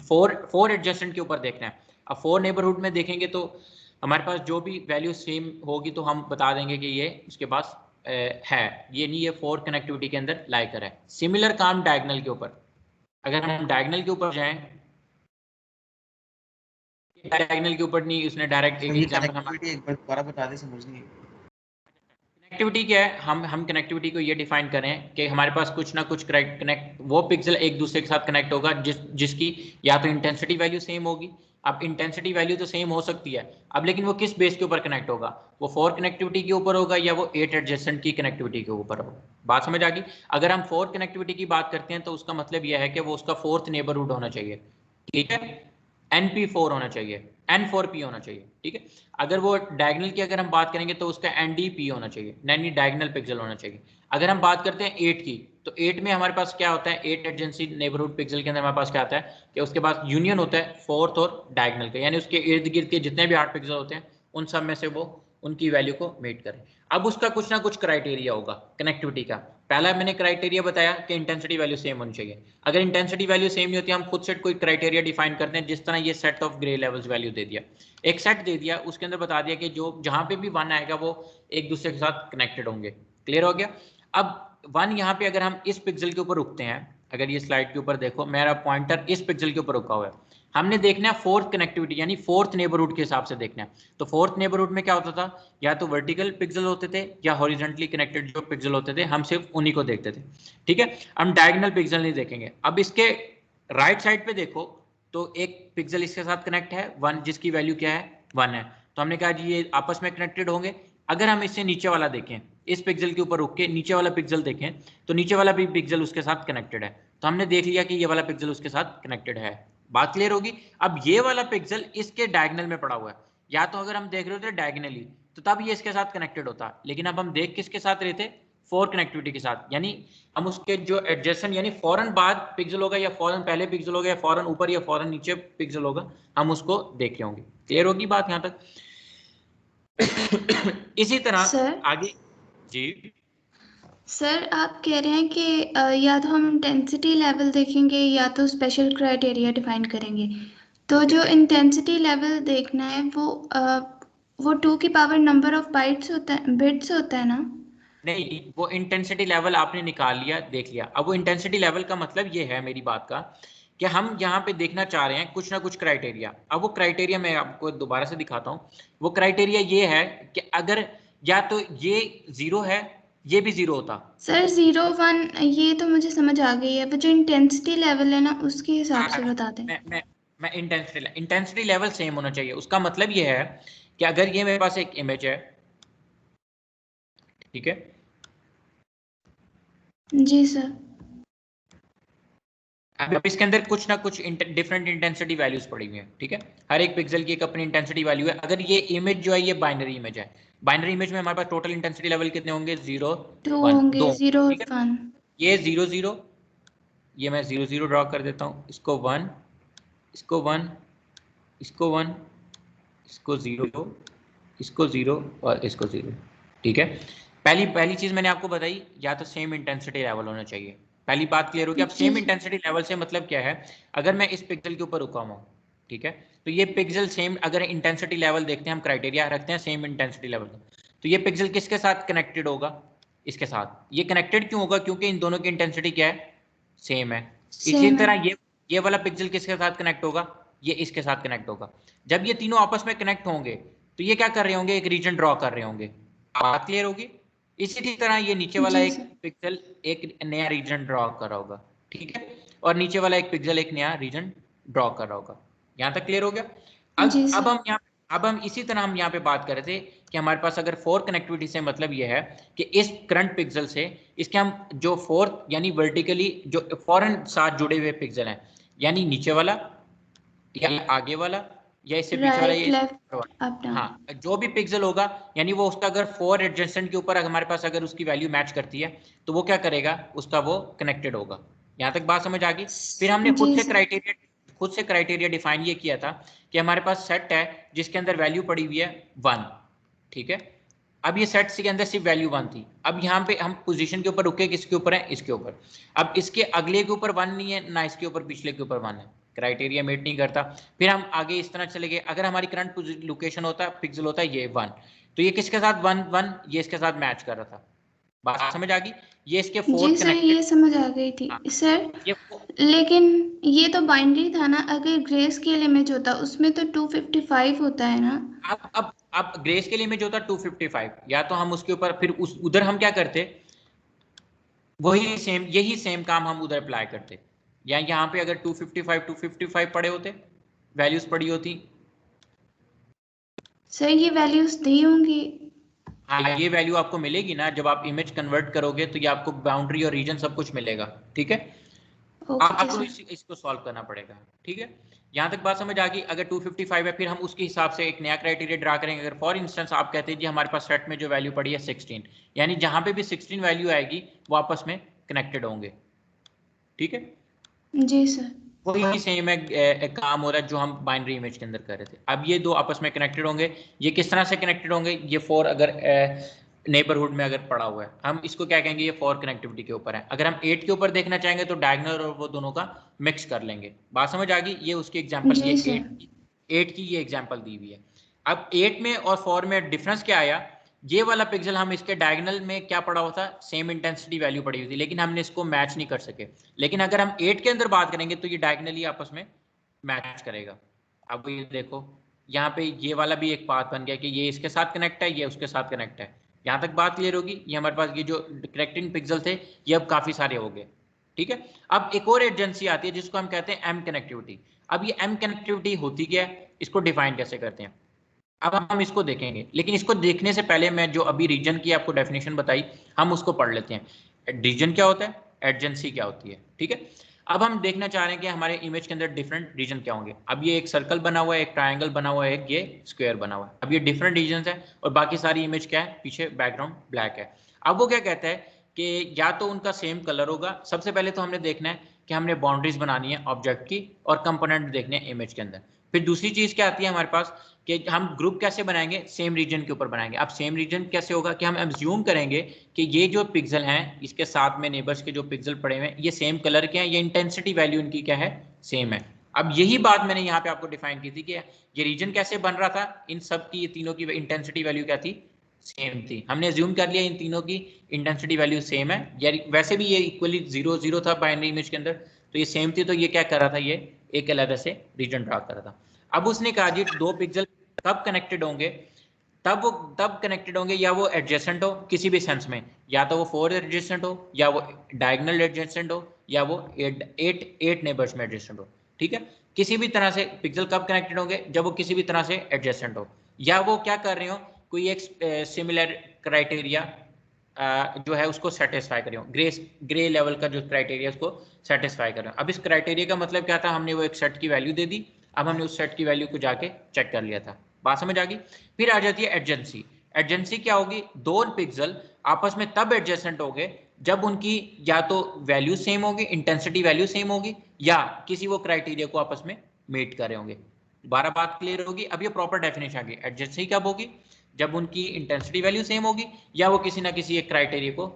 4 एडजेसेंट के ऊपर देखना है। अब 4 नेबरहुड में देखेंगे तो हमारे पास जो भी वैल्यू सेम होगी तो हम बता देंगे कि ये इसके पास है, ये नहीं, ये 4 कनेक्टिविटी के अंदर लाई कर है। सिमिलर काम डायगोनल के ऊपर, अगर हम डायगोनल के ऊपर जाएं, डायगोनल के ऊपर नहीं, उसने डायरेक्ट एक एग्जांपल हमारे एक बार दोबारा बता दे, समझ नहीं। कनेक्टिविटी क्या है, हम कनेक्टिविटी को ये डिफाइन करें कि हमारे पास कुछ ना कुछ कनेक्ट वो पिक्सल एक दूसरे के साथ कनेक्ट होगा जिसकी या तो इंटेंसिटी वैल्यू सेम होगी। अब इंटेंसिटी वैल्यू तो सेम हो सकती है, अब लेकिन वो किस बेस के ऊपर कनेक्ट होगा, वो 4 कनेक्टिविटी के ऊपर होगा या वो 8 एडजेसेंट की कनेक्टिविटी के ऊपर होगा। बात समझ आ गई। अगर हम 4 कनेक्टिविटी की बात करते हैं तो उसका मतलब यह है कि वो उसका 4th नेबरहुड होना चाहिए। ठीक है, NP4 होना चाहिए, N4P होना चाहिए। ठीक है, अगर वो डायगोनल की अगर हम बात करेंगे तो उसका NDP होना चाहिए, यानी डायगोनल पिक्सल होना चाहिए। अगर हम बात करते हैं 8 की, तो 8 में हमारे पास क्या होता है, 8 एडजेंसी नेबरहुड पिक्सल के अंदर हमारे पास क्या आता है कि उसके पास यूनियन होता है 4th और डायगोनल का, यानी उसके इर्द गिर्द के जितने भी 8 पिक्सल होते हैं उन सब में से वो उनकी वैल्यू को मीट करें। अब उसका कुछ ना कुछ क्राइटेरिया होगा कनेक्टिविटी का। पहला मैंने क्राइटेरिया बताया कि इंटेंसिटी वैल्यू सेम होनी चाहिए। अगर इंटेंसिटी वैल्यू सेम नहीं होती, हम खुद से कोई क्राइटेरिया डिफाइन करते हैं, जिस तरह ये set of grey levels value दे दिया, एक सेट दे दिया, उसके अंदर बता दिया कि जो जहां पे भी 1 आएगा वो एक दूसरे के साथ कनेक्टेड होंगे। क्लियर हो गया। अब 1 यहाँ पे अगर हम इस पिक्सल के ऊपर रुकते हैं, अगर ये स्लाइड के ऊपर देखो, मेरा पॉइंटर इस पिक्सल के ऊपर रुका हुआ है, हमने देखना है 4th कनेक्टिविटी यानी 4th नेबरहुड के हिसाब से देखना है। तो 4th नेबरहुड में क्या होता था, या तो वर्टिकल पिक्सल होते थे या हॉरिजॉन्टली कनेक्टेड जो पिक्सल होते थे, हम सिर्फ उन्हीं को देखते थे। ठीक है, हम डायगोनल पिक्सल नहीं देखेंगे। अब इसके राइट साइड पे देखो तो एक पिक्सल इसके साथ कनेक्ट है 1, जिसकी वैल्यू क्या है, 1 है, तो हमने कहा जी ये आपस में कनेक्टेड होंगे। अगर हम इससे नीचे वाला देखें, इस पिक्सल के ऊपर रुक के नीचे वाला पिक्सल देखें, तो नीचे वाला भी पिक्सल उसके साथ कनेक्टेड है, तो हमने देख लिया कि ये वाला पिक्सल उसके साथ कनेक्टेड है। बात क्लियर होगी। अब ये वाला पिक्सल इसके डायगोनल में पड़ा हुआ है, या तो अगर हम देख रहे होते डायगोनली तो तब ये इसके साथ कनेक्टेड होता, लेकिन अब हम देख किसके साथ रहे थे, 4 कनेक्टिविटी के साथ, यानी हम उसके जो एडजेसेंट यानी फौरन बाद पिक्सल होगा या फौरन पहले पिक्सल होगा या फौरन ऊपर या फौरन नीचे पिक्सल होगा, हम उसको देख रहे होंगे। क्लियर होगी बात यहाँ तक। इसी तरह आगे जी। सर आप कह रहे हैं कि या तो हम इंटेंसिटी लेवल देखेंगे या तो स्पेशल क्राइटेरिया डिफाइन करेंगे, तो जो इंटेंसिटी लेवल देखना है वो 2 की पावर नंबर ऑफ बाइट्स होता है, बिट्स होता है ना? नहीं, वो इंटेंसिटी लेवल आपने निकाल लिया, देख लिया। अब वो इंटेंसिटी लेवल का मतलब ये है मेरी बात का कि हम यहाँ पे देखना चाह रहे हैं कुछ ना कुछ क्राइटेरिया। अब वो क्राइटेरिया मैं आपको दोबारा से दिखाता हूँ। वो क्राइटेरिया ये है कि अगर या तो ये 0 है, ये भी 0 होता। सर 0 1 ये तो मुझे समझ आ गई है, वो जो इंटेंसिटी लेवल है ना उसके हिसाब से बता दें। मैं इंटेंसिटी लेवल सेम होना चाहिए। उसका मतलब ये है कि अगर ये मेरे पास एक इमेज है, ठीक है जी सर, अब इसके अंदर कुछ ना कुछ डिफरेंट इंटेंसिटी वैल्यूज पड़ी हुई हैं। ठीक है, हर एक पिक्सल की एक अपनी इंटेंसिटी वैल्यू है। अगर ये इमेज जो है ये बाइनरी इमेज है, बाइनरी इमेज में हमारे पास टोटल इंटेंसिटी लेवल कितने होंगे, 0 2 1 होंगे, 2। 0 और 1। ये 0 0, ये मैं 0 0 ड्रॉ कर देता हूँ, इसको 1, इसको 1, इसको 1, इसको 0, इसको 0 और इसको 0। ठीक है, पहली चीज मैंने आपको बताई, या तो सेम इंटेंसिटी लेवल होना चाहिए। पहली बात क्लियर होगी। अब सेम इंटेंसिटी लेवल से मतलब क्या है, अगर मैं इस पिक्सल के ऊपर रुका हूँ, ठीक है, तो ये पिक्सल सेम, अगर इंटेंसिटी लेवल देखते हैं हम, क्राइटेरिया रखते हैं सेम इंटेंसिटी लेवल, तो ये पिक्सल किसके साथ कनेक्टेड होगा, इसके साथ। ये कनेक्टेड क्यों होगा, क्योंकि इन दोनों की इंटेंसिटी क्या है, सेम है। इसी तरह ये वाला पिक्सल किसके साथ कनेक्ट होगा, ये इसके साथ कनेक्ट होगा। जब ये तीनों आपस में कनेक्ट होंगे तो ये क्या कर रहे होंगे, एक रीजन ड्रॉ कर रहे होंगे। बात क्लियर होगी। इसी तरह ये नीचे वाला एक पिक्सल एक नया रीजन ड्रॉ कर रहा होगा, ठीक है, और नीचे वाला एक पिक्सल एक नया रीजन ड्रॉ कर रहा होगा। यहाँ तक क्लियर हो गया। अब हम इसी तरह हम यहाँ पे बात कर रहे थे कि हमारे पास अगर 4 कनेक्टिविटी से मतलब ये है कि इस करंट पिक्सल से इसके हम जो 4 यानी वर्टिकली जो फॉरन साथ जुड़े हुए पिक्सल हैं, यानी नीचे वाला या आगे वाला या इससे पीछे वाला, ये हाँ जो भी पिक्सल होगा, यानी वो उसका अगर 4 एडजेसेंट के ऊपर हमारे पास अगर उसकी वैल्यू मैच करती है तो वो क्या करेगा, उसका वो कनेक्टेड होगा। यहाँ तक बात समझ आ गई। फिर हमने खुद से क्राइटेरिया डिफाइन ये किया था कि हमारे पास सेट है जिसके अंदर वैल्यू पड़ी हुई है 1, ठीक है। अब ये सेट के अंदर सिर्फ वैल्यू 1 थी। अब यहाँ पे हम पोजीशन के ऊपर रुके, किसके ऊपर है, इसके ऊपर। अब इसके अगले के ऊपर 1 नहीं है, ना इसके ऊपर पिछले के ऊपर 1 है, क्राइटेरिया मीट नहीं करता। फिर हम आगे इस तरह चले गए, अगर हमारी करंट लोकेशन होता पिक्सल होता है ये 1, तो ये किसके साथ 1 1, ये इसके साथ मैच कर रहा था। बात समझ आ गई। ये इसके 4 जी सर, ये समझ आ गई थी सर। लेकिन ये तो बाइनरी था ना, अगर ग्रे स्केल इमेज होता उसमें तो 255 होता है ना। अब ग्रे स्केल इमेज होता 255, या तो हम उसके ऊपर फिर उधर हम क्या करते, यही सेम काम हम उधर अप्लाई करते, या यहाँ पे अगर 255 पड़े होते, वैल्यूज पड़ी होती। सर ये वैल्यूज दी होंगी। हाँ, ये वैल्यू आपको मिलेगी ना, जब आप इमेज कन्वर्ट करोगे तो ये आपको बाउंड्री और रीजन सब कुछ मिलेगा, ठीक है। आपको इसको सॉल्व करना पड़ेगा, ठीक है। यहाँ तक बात समझ आ गई। अगर 255 है, फिर हम उसके हिसाब से एक नया क्राइटेरिया ड्रा करेंगे। अगर फॉर इंस्टेंस आप कहते हैं जी हमारे पास सेट में जो वैल्यू पड़ी है 16, यानी जहां पे भी 16 वैल्यू आएगी वो आपस में कनेक्टेड होंगे, ठीक है। जी सर, वही सेम है काम हो रहा है जो हम बाइनरी इमेज के अंदर कर रहे थे। अब ये दो आपस में कनेक्टेड होंगे। ये किस तरह से कनेक्टेड होंगे, ये 4 अगर नेबरहुड में अगर पड़ा हुआ है, हम इसको क्या कहेंगे, ये 4 कनेक्टिविटी के ऊपर है। अगर हम 8 के ऊपर देखना चाहेंगे तो डायगोनल और वो दोनों का मिक्स कर लेंगे। बात समझ आ गई। ये उसकी एग्जांपल, ये 8 की ये एग्जांपल दी हुई है। अब 8 में और 4 में डिफरेंस क्या आया, ये वाला पिक्सल हम इसके डायगोनल में क्या पड़ा हुआ था, सेम इंटेंसिटी वैल्यू पड़ी हुई थी, लेकिन हमने इसको मैच नहीं कर सके। लेकिन अगर हम 8 के अंदर बात करेंगे तो ये डायगोनली आपस में मैच करेगा। अब ये देखो यहाँ पे ये वाला भी एक पाथ बन गया कि ये इसके साथ कनेक्ट है, ये उसके साथ कनेक्ट है। यहाँ तक बात क्लियर होगी। ये हमारे पास ये जो कनेक्टिंग पिक्सल थे ये अब काफी सारे हो गए, ठीक है। अब एक और एजेंसी आती है जिसको हम कहते हैं एम कनेक्टिविटी। अब ये एम कनेक्टिविटी होती क्या है, इसको डिफाइन कैसे करते हैं, अब हम इसको देखेंगे। लेकिन इसको देखने से पहले मैं जो अभी रीजन की आपको डेफिनेशन बताई, हम उसको पढ़ लेते हैं। रीजन क्या होता है, एडजेंसी क्या होती है, ठीक है। अब हम देखना चाह रहे हैं कि हमारे इमेज के अंदर डिफरेंट रीजन क्या होंगे। अब ये एक सर्कल बना हुआ है, एक ट्रायंगल बना हुआ है, एक ये स्क्वायर बना हुआ है। अब ये डिफरेंट रीजन है और बाकी सारी इमेज क्या है, पीछे बैकग्राउंड ब्लैक है। अब वो क्या कहता है कि या तो उनका सेम कलर होगा। सबसे पहले तो हमने देखना है कि हमने बाउंड्रीज बनानी है ऑब्जेक्ट की और कंपोनेंट देखने हैं इमेज के अंदर। फिर दूसरी चीज क्या आती है हमारे पास कि हम ग्रुप कैसे बनाएंगे, सेम रीजन के ऊपर बनाएंगे। अब सेम रीजन कैसे होगा कि हम एज्यूम करेंगे कि ये जो पिक्सल हैं इसके साथ में नेबर्स के जो पिक्सल पड़े हुए हैं ये सेम कलर के हैं, ये इंटेंसिटी वैल्यू इनकी क्या है, सेम है। अब यही बात मैंने यहाँ पे आपको डिफाइन की थी कि ये रीजन कैसे बन रहा था, इन सब की, ये तीनों की इंटेंसिटी वैल्यू क्या थी, सेम थी। हमने एज्यूम कर लिया इन तीनों की इंटेंसिटी वैल्यू सेम है, यानी वैसे भी ये इक्वली 0 0 था बाइनरी इमेज के अंदर, तो ये सेम थी। तो ये क्या कर रहा था, ये एक अलग से रीजन ड्रा कर रहा था। अब उसने कहा जी दो पिक्सल कब कनेक्टेड होंगे, तब कनेक्टेड होंगे या वो एडजेसेंट हो किसी भी सेंस में, या तो वो 4 एडजेसेंट हो, या वो डायगोनल एडजेसेंट हो, या वो 8 नेबर्स में एडजेसेंट हो, ठीक है। किसी भी तरह से पिक्सल कब कनेक्टेड होंगे, जब वो किसी भी तरह से एडजेसेंट हो, या वो क्या कर रहे हो, कोई एक सिमिलर क्राइटेरिया जो है उसको सेटिस्फाई कर रहे हो, ग्रे लेवल का जो क्राइटेरिया उसको सेटिस्फाई कर रहे हो। अब इस क्राइटेरिया का मतलब क्या था, हमने वो एक सेट की वैल्यू दे दी। अब हमने उस सेट की वैल्यू को जाके चेक कर लिया था। बात समझ आ गई। फिर आ जाती है एडजेंसी। एडजेंसी क्या होगी, दो पिक्सल आपस में तब एडजेसेंट हो गए जब उनकी या तो वैल्यू सेम होगी, इंटेंसिटी वैल्यू सेम होगी, या किसी वो क्राइटेरिया को आपस में मीट कर रहे होंगे। 12 बात क्लियर होगी। अब ये प्रॉपर डेफिनेशन आ गई। एडजेसेंसी कब होगी? जब उनकी इंटेंसिटी वैल्यू सेम होगी या वो किसी ना किसी एक क्राइटेरिया को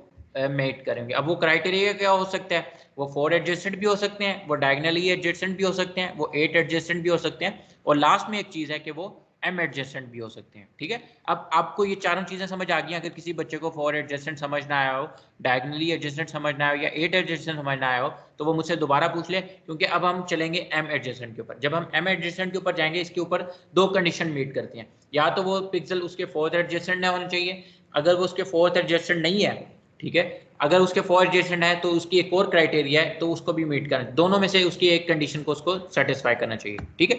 मेट करेंगे। अब वो क्राइटेरिया क्या हो सकता है? वो 4 एडजेसेंट भी हो सकते हैं, वो डायगनली एडजेसेंट भी हो सकते हैं, वो 8 एडजेसेंट भी हो सकते हैं, और लास्ट में एक चीज है कि वो एम एडजेसेंट भी हो सकते हैं। ठीक है, अब आपको ये चारों चीजें समझ आ गई। अगर किसी बच्चे को 4 एडजेसेंट समझ ना आया हो, डायगनली एडजेसेंट समझ ना आया हो, या 8 एडजेसेंट समझ ना आया हो, तो वो मुझसे दोबारा पूछ ले, क्योंकि अब हम चलेंगे एम एडजेसेंट के ऊपर। जब हम एम एडजेसेंट के ऊपर जाएंगे, इसके ऊपर 2 कंडीशन मीट करती हैं। या तो वो पिक्सल उसके 4th एडजेसेंट ना होना चाहिए। अगर वो उसके 4th एडजेसेंट नहीं है, ठीक है, अगर उसके 4 एडजेसेंट है तो उसकी एक और क्राइटेरिया है, तो उसको भी मीट करना। दोनों में से उसकी एक कंडीशन को उसको सेटिस्फाई करना चाहिए। ठीक है,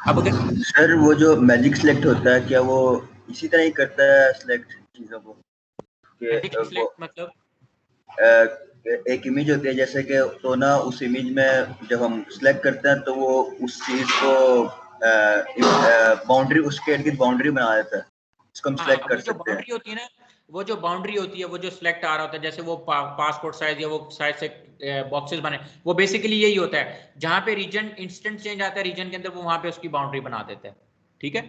अब अगर सर वो जो मैजिक सिलेक्ट होता है, क्या वो इसी तरह ही करता है सिलेक्ट चीजों को? मैजिक कि वो सिलेक्ट मतलब एक इमेज होती है जैसे कि, तो ना उस इमेज में जब हम सिलेक्ट करते हैं तो वो उस चीज को बाउंड्री, उसके इर्द गिर्द बाउंड्री बना देता है, इसको हम सिलेक्ट हाँ, कर वो जो सकते हैं। बाउंड्री होती है ना, वो जो बाउंड्री होती है, वो जो सिलेक्ट आ रहा होता है, जैसे वो पासपोर्ट साइज या वो साइज से बॉक्सेस बने, वो बेसिकली यही होता है। जहां पे रीजन इंस्टेंट चेंज आता है रीजन के अंदर, वो वहां पे उसकी बाउंड्री बना देता है। ठीक है,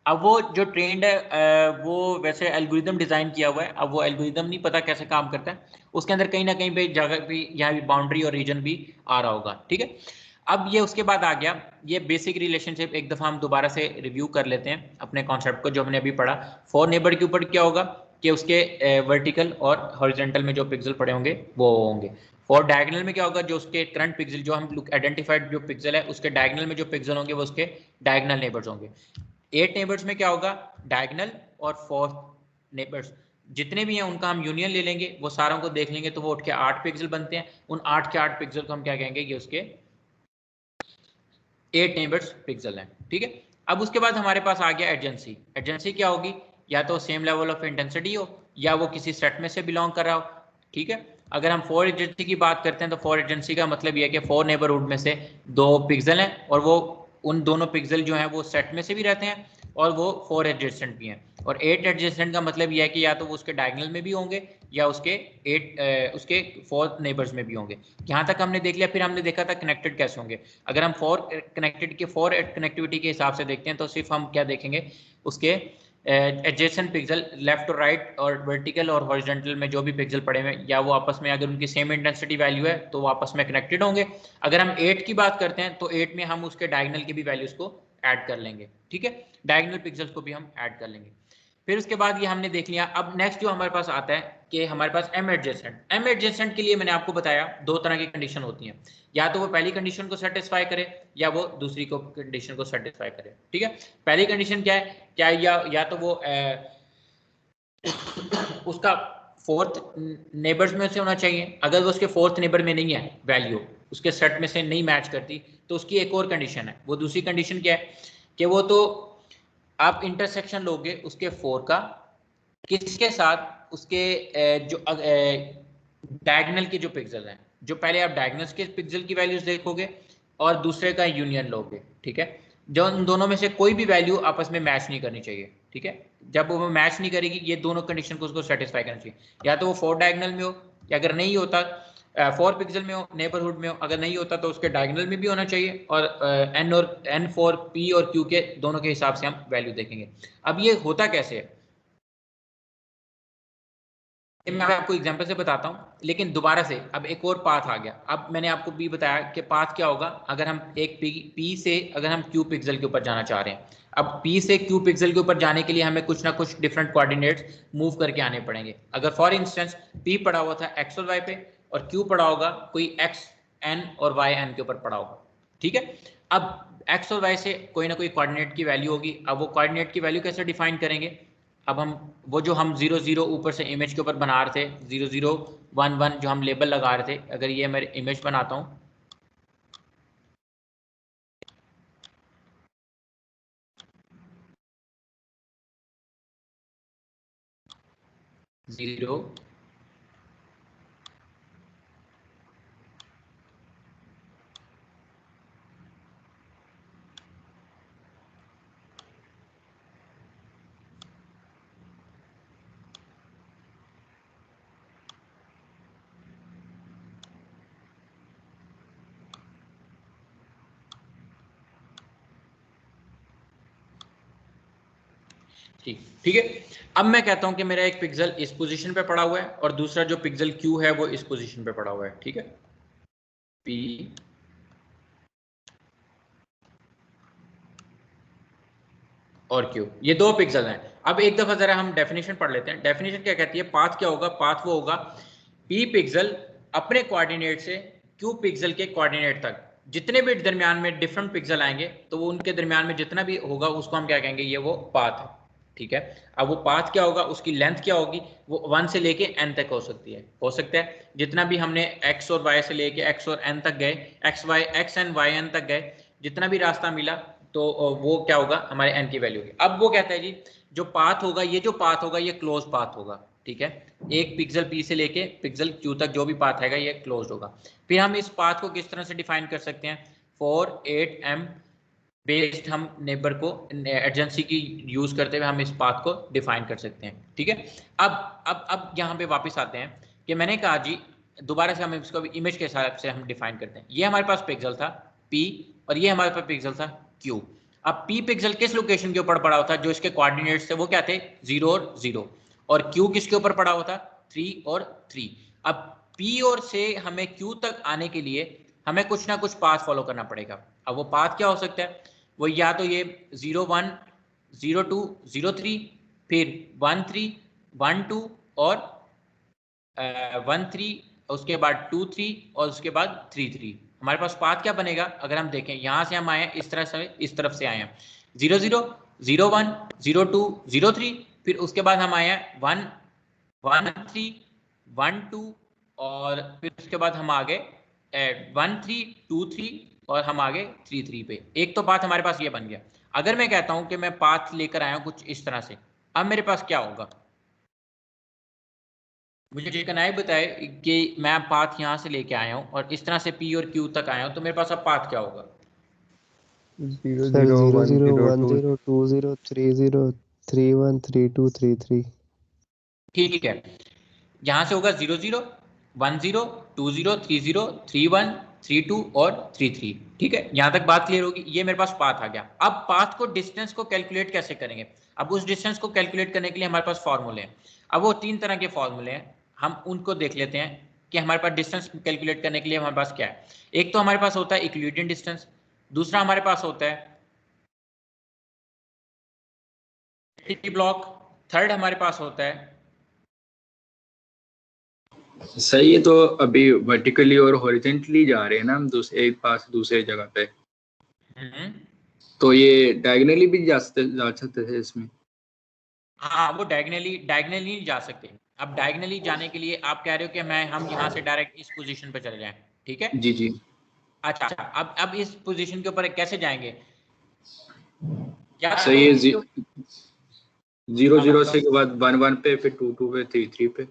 अब वो जो ट्रेंड है वो वैसे एल्गोरिदम डिजाइन किया हुआ है। अब वो एल्गोरिदम नहीं पता कैसे काम करता है, उसके अंदर कहीं ना कहीं पे जगह भी यहाँ भी बाउंड्री और रीजन भी आ रहा होगा। ठीक है, अब ये उसके बाद आ गया ये बेसिक रिलेशनशिप। एक दफा हम दोबारा से रिव्यू कर लेते हैं अपने कॉन्सेप्ट को जो हमने अभी पढ़ा। फॉर नेबर के ऊपर क्या होगा कि उसके वर्टिकल और हॉरिजॉन्टल में जो पिक्सल पड़े होंगे वो होंगे। फॉर डायगोनल में क्या होगा, जो उसके करंट पिक्सल, जो हम आइडेंटिफाइड जो पिक्सल है उसके डायगोनल में जो पिक्सल होंगे वो उसके डायगोनल नेबर्स होंगे। 8 नेबर्स में क्या होगा, डायगोनल और 4 नेबर्स जितने भी हैं उनका हम यूनियन ले लेंगे, वो सारों को देख लेंगे तो वो उठ के 8 पिक्सल बनते हैं। उन 8 के 8 पिक्सल को हम क्या कहेंगे, ये उसके 8 नेबर्स पिक्सल हैं। ठीक है, अब उसके बाद हमारे पास आ गया एडजेंसी। एडजेंसी क्या होगी, या तो सेम लेवल ऑफ इंटेंसिटी हो, या वो किसी सेट में से बिलोंग कर रहा हो। ठीक है, अगर हम 4 एजेंसी की बात करते हैं तो 4 एजेंसी का मतलब ये है कि 4 नेबरहुड में से 2 पिक्सल हैं, और वो उन दोनों पिक्सल जो हैं वो सेट में से भी रहते हैं, और वो 4 एडजेसेंट भी हैं। और 8 एडजेसेंट का मतलब यह है कि या तो वो उसके डायगोनल में भी होंगे, या उसके उसके 4 नेबर्स में भी होंगे। यहाँ तक हमने देख लिया। फिर हमने देखा था कनेक्टेड कैसे होंगे। अगर हम 4 कनेक्टेड के 4 कनेक्टिविटी के हिसाब से देखते हैं तो सिर्फ हम क्या देखेंगे, उसके एडजेसेंट पिक्सल लेफ्ट और राइट और वर्टिकल और हॉरिजॉन्टल में जो भी पिक्सल पड़े हुए, या वो आपस में अगर उनकी सेम इंटेंसिटी वैल्यू है तो वो आपस में कनेक्टेड होंगे। अगर हम 8 की बात करते हैं तो 8 में हम उसके डायगोनल की भी वैल्यूज को ऐड कर लेंगे। ठीक है, डायगोनल पिक्सल्स को भी हम ऐड कर लेंगे। फिर उसके बाद ये हमने देख लिया। अब नेक्स्ट जो हमारे पास आता है कि हमारे पास एम एडजेसेंट। एम एडजेसेंट के लिए मैंने आपको बताया 2 तरह की कंडीशन होती हैं, या तो वो पहली कंडीशन को सेटिस्फाई करे, या वो दूसरी को कंडीशन को सेटिस्फाई करे। ठीक है, पहली कंडीशन क्या है, क्या या तो वो उसका 4th नेबर्स में से होना चाहिए। अगर वो उसके 4th नेबर में नहीं है, वैल्यू उसके सेट में से नहीं मैच करती, तो उसकी एक और कंडीशन है। वो दूसरी कंडीशन क्या है कि वो तो आप इंटरसेक्शन लोगे उसके 4 का किसके साथ, उसके जो डायगोनल के जो पिक्सल हैं, जो पहले आप डायगोनल के पिक्सल की वैल्यूज देखोगे और दूसरे का यूनियन लोगे। ठीक है, जो उन दोनों में से कोई भी वैल्यू आपस में मैच नहीं करनी चाहिए। ठीक है, जब वो मैच नहीं करेगी, ये दोनों कंडीशन को उसको सेटिस्फाई करना चाहिए। या तो वो 4 डायगोनल में हो, या अगर नहीं होता 4 पिक्सल में हो, नेबरहुड में हो। अगर नहीं होता तो उसके डायगोनल में भी होना चाहिए, और एन और एन फॉर पी और क्यू के दोनों के हिसाब से हम वैल्यू देखेंगे। अब ये होता कैसे है, मैं आपको एग्जांपल से बताता हूं, लेकिन दोबारा से अब एक और पाथ आ गया। अब मैंने आपको भी बताया कि पाथ क्या होगा अगर हम एक पी से अगर हम क्यू पिक्सल के ऊपर जाना चाह रहे हैं। अब पी से क्यू पिक्सल के ऊपर जाने के लिए हमें कुछ ना कुछ डिफरेंट कोऑर्डिनेट्स मूव करके आने पड़ेंगे। अगर फॉर इंस्टेंस पी पड़ा हुआ था एक्स और वाई पे, और क्यू पड़ा होगा कोई एक्स एन और वाई एन के ऊपर पड़ा होगा। ठीक है, अब एक्स और वाई से कोई ना कोई कोऑर्डिनेट की वैल्यू होगी। अब वो कोऑर्डिनेट की वैल्यू कैसे डिफाइन करेंगे, अब हम वो जो हम 0 0 ऊपर से इमेज के ऊपर बना रहे थे, 0 0 1 1 जो हम लेबल लगा रहे थे, अगर ये मैं इमेज बनाता हूँ, जीरो ठीक है। अब मैं कहता हूं कि मेरा एक पिक्सल इस पोजीशन पे पड़ा हुआ है और दूसरा जो पिक्सल Q है वो इस पोजीशन पे पड़ा हुआ है, ठीक है। P और Q, ये दो पिक्सल हैं। अब एक दफा जरा हम डेफिनेशन पढ़ लेते हैं। डेफिनेशन क्या कहती है? पाथ क्या होगा? पाथ वो होगा P पिक्सल अपने कोऑर्डिनेट से Q पिक्सल के कोऑर्डिनेट तक जितने भी दरमियान में डिफरेंट पिक्सल आएंगे तो वो उनके दरमियान में जितना भी होगा उसको हम क्या कहेंगे? ये वो पाथ है, ठीक है। अब वो पाथ क्या होगा, उसकी लेंथ क्या होगी? वो 1 से लेके n तक हो सकती है, हो सकता है जितना भी हमने x और y से लेके x और n तक गए, x and y n तक गए, जितना भी रास्ता मिला तो वो क्या होगा? हमारे n की वैल्यू होगी। अब वो कहता है जी जो पाथ होगा, ये जो पाथ होगा ये क्लोज पाथ होगा, ठीक है। एक पिक्सल P से लेके पिक्सल Q तक जो भी पाथ आएगा ये क्लोज होगा। फिर हम इस पाथ को किस तरह से डिफाइन कर सकते हैं? 4 8 m बेस्ड हम नेबर को एडजेंसी की यूज करते हुए हम इस पाथ को डिफाइन कर सकते हैं, ठीक है। अब यहाँ पे वापस आते हैं कि मैंने कहा जी दोबारा से हम इसको इमेज के हिसाब से हम डिफाइन करते हैं। ये हमारे पास पिक्सल था P और ये हमारे पास पिक्सल था Q। अब P पिक्सल किस लोकेशन के ऊपर पड़ा हुआ था? जो इसके कोऑर्डिनेट्स थे वो क्या थे? 0 और 0। और Q किसके ऊपर पड़ा हुआ था? 3 और 3। अब P और से हमें Q तक आने के लिए हमें कुछ ना कुछ पाथ फॉलो करना पड़ेगा। अब वो पाथ क्या हो सकता है? वो या तो ये 0 1 0 2 0 3 फिर 1 3 1 2 और 1 3 उसके बाद 2 3 और उसके बाद 3 3। हमारे पास पाथ क्या बनेगा? अगर हम देखें यहाँ से हम आए हैं इस तरह से, इस तरफ से आए हैं 0 0 0 1 0 2 0 3, फिर उसके बाद हम आए हैं 1 1 3 1 2 और फिर उसके बाद हम आ गए 1 3 2 3 और हम आगे 3 3 पे। एक तो पाथ हमारे पास ये बन गया। अगर मैं कहता हूं कि मैं पाथ लेकर आया हूं कुछ इस तरह से, अब मेरे पास क्या होगा? मुझे चिकनाई बताए कि मैं पाथ यहां से लेके आया हूं और इस तरह से P और Q तक आया हूं, तो मेरे पास अब पाथ क्या होगा? 0 0 1 0 2 2 0 3 0 3 1 3 2 3 3। ठीक है, यहां से होगा 0 0 1 0 2 0 3 0 3 1 3 2 और 3 3, ठीक है। यहां तक बात क्लियर होगी। ये मेरे पास पाथ आ गया। अब पाथ को डिस्टेंस को कैलकुलेट कैसे करेंगे? अब उस डिस्टेंस को कैलकुलेट करने के लिए हमारे पास फॉर्मूले हैं। अब वो 3 तरह के फॉर्मूले हैं, हम उनको देख लेते हैं कि हमारे पास डिस्टेंस कैलकुलेट करने के लिए हमारे पास क्या है। एक तो हमारे पास होता है यूक्लिडियन डिस्टेंस, दूसरा हमारे पास होता है ब्लॉक, थर्ड हमारे पास होता है सही है। तो अभी वर्टिकली और हॉरिजेंटली जा रहे हैं ना हम एक पास दूसरे जगह पे, तो ये डायगोनली भी जा सकते थे इसमें। हाँ, वो डायगोनली नहीं जा सकते। अब डायगोनली जाने के लिए आप कह रहे हो कि हम यहाँ से डायरेक्ट इस पोजीशन पे चले जाएं, ठीक है जी जी। अच्छा, अब इस पोजीशन के ऊपर कैसे जाएंगे? क्या सही है। 0 0 से के बाद 1 1 पे, फिर 2 2 पे, 3 3 पे।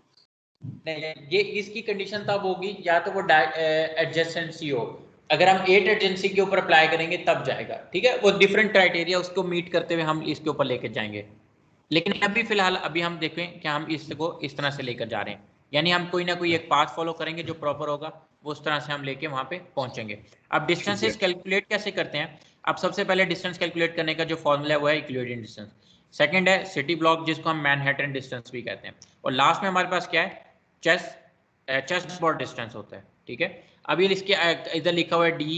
नहीं, ये इसकी कंडीशन तब होगी या तो वो एडजेसेंसी हो। अगर हम 8 एडजेंसी के ऊपर अप्लाई करेंगे तब जाएगा, ठीक है। वो डिफरेंट क्राइटेरिया उसको मीट करते हुए हम इसके ऊपर लेकर जाएंगे। लेकिन अभी फिलहाल अभी हम देखें कि हम इसको इस तरह से लेकर जा रहे हैं, यानी हम कोई ना कोई एक पाथ फॉलो करेंगे जो प्रॉपर होगा, वो उस तरह से हम लेके वहां पे पहुंचेंगे। अब डिस्टेंसेस कैलकुलेट कैसे करते हैं? अब सबसे पहले डिस्टेंस कैलकुलेट करने का जो फॉर्मूला है वो है यूक्लिडियन डिस्टेंस, सेकंड है सिटी ब्लॉक जिसको हम मैनहट्टन डिस्टेंस भी कहते हैं, और लास्ट में हमारे पास क्या है? चेस्ट बॉर्ड डिस्टेंस होता है, ठीक है। अभी इसके इधर लिखा हुआ है डी,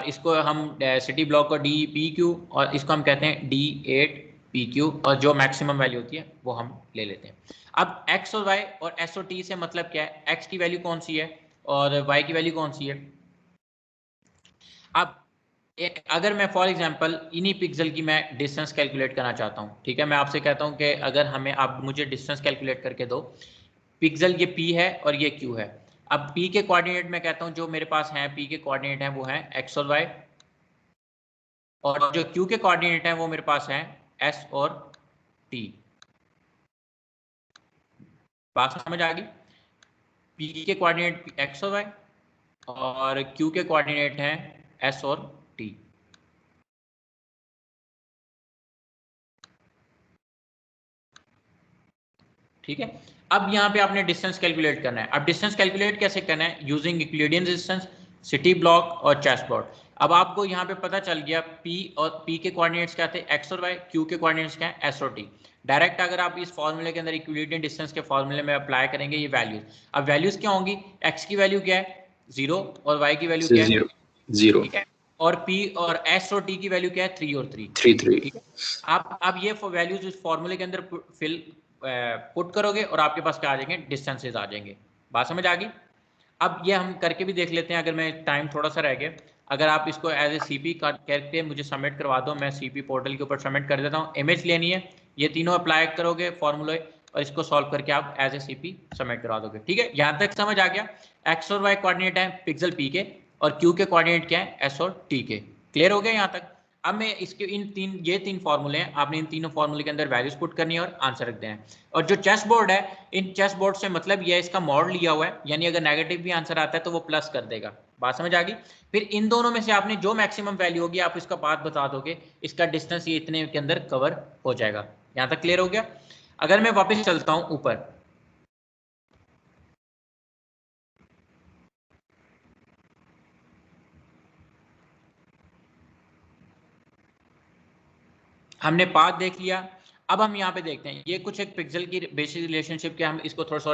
इसको हम सिटी ब्लॉक को डी पी क्यू और इसको हम कहते हैं D8 PQ, और जो मैक्सिमम वैल्यू होती है वो हम ले लेते हैं। अब x और y और s और t से मतलब क्या है? x की वैल्यू कौन सी है और y की वैल्यू कौन सी है? अब अगर मैं फॉर एग्जांपल इन्हीं पिक्सल की मैं डिस्टेंस कैलकुलेट करना चाहता हूं, ठीक है, मैं आपसे कहता हूं कि अगर हमें आप मुझे डिस्टेंस कैलकुलेट करके दो, पिक्सल ये P है और ये Q है। अब P के कोऑर्डिनेट में कहता हूं जो मेरे पास हैं P के कोऑर्डिनेट हैं वो हैं x और y, और जो Q के कोऑर्डिनेट हैं वो मेरे पास हैं S और T। बात समझ आ गई? P के कोऑर्डिनेट x और y और Q के कोऑर्डिनेट हैं S और T। ठीक है, अब यहाँ पे आपने डिस्टेंस कैलकुलेट करना है। अब डिस्टेंस कैलकुलेट कैसे करना है? Using Euclidean distance, city block और चेस्ट बॉर्ड। अब आपको यहाँ पे पता चल गया P और P के कोऑर्डिनेट्स क्या थे, x और y, Q के कोऑर्डिनेट्स क्या है, s और t। डायरेक्ट अगर आप इस फॉर्मूले के अंदर इक्विवेलेंट डिस्टेंस के फॉर्मूले में अप्लाई करेंगे ये वैल्यूज, अब वैल्यूज क्या होंगी, x की वैल्यू क्या है 0 और y की वैल्यू क्या है 0, ठीक है, और P और s और t की वैल्यू क्या है 3 और 3, ठीक है। आप ये वैल्यूज इस फॉर्मूले के अंदर पुट करोगे और आपके पास क्या आ जाएंगे, डिस्टेंसेस आ जाएंगे। बात समझ आ गई। अब ये हम करके भी देख लेते हैं, अगर मैं टाइम थोड़ा सा रह गया, अगर आप इसको एज ए सीपी करके मुझे सबमिट करवा दो, मैं सीपी पोर्टल के ऊपर सबमिट कर देता हूँ। इमेज लेनी है, ये तीनों अप्लाई करोगे फॉर्मूले और इसको सॉल्व करके आप एज ए सीपी सबमिट करवा दोगे, ठीक है। यहाँ तक समझ आ गया। एक्स और वाई कोऑर्डिनेट है पिक्सल पी के और क्यू के कोऑर्डिनेट क्या है एस और टी के। क्लियर हो गया यहाँ तक। अब मैं इसके ये तीन फॉर्मूले हैं, आपने इन तीनों फॉर्मूले के अंदर वैल्यूज पुट करनी है और आंसर रख देना है। और जो चेस बोर्ड है, इन चेस बोर्ड से मतलब ये इसका मॉड लिया हुआ है, यानी अगर नेगेटिव भी आंसर आता है तो वो प्लस कर देगा। बात समझ आ गई। फिर इन दोनों में से आपने जो मैक्सिमम वैल्यू होगी आप इसका पाथ बता दोगे, इसका डिस्टेंस ये इतने के अंदर कवर हो जाएगा। यहाँ तक क्लियर हो गया। अगर मैं वापस चलता हूँ ऊपर, हमने पाथ देख लिया। अब हम यहाँ पे देखते हैं, ये कुछ एक पिक्सल की बेसिक रिलेशनशिप के, हम इसको थोड़ा सा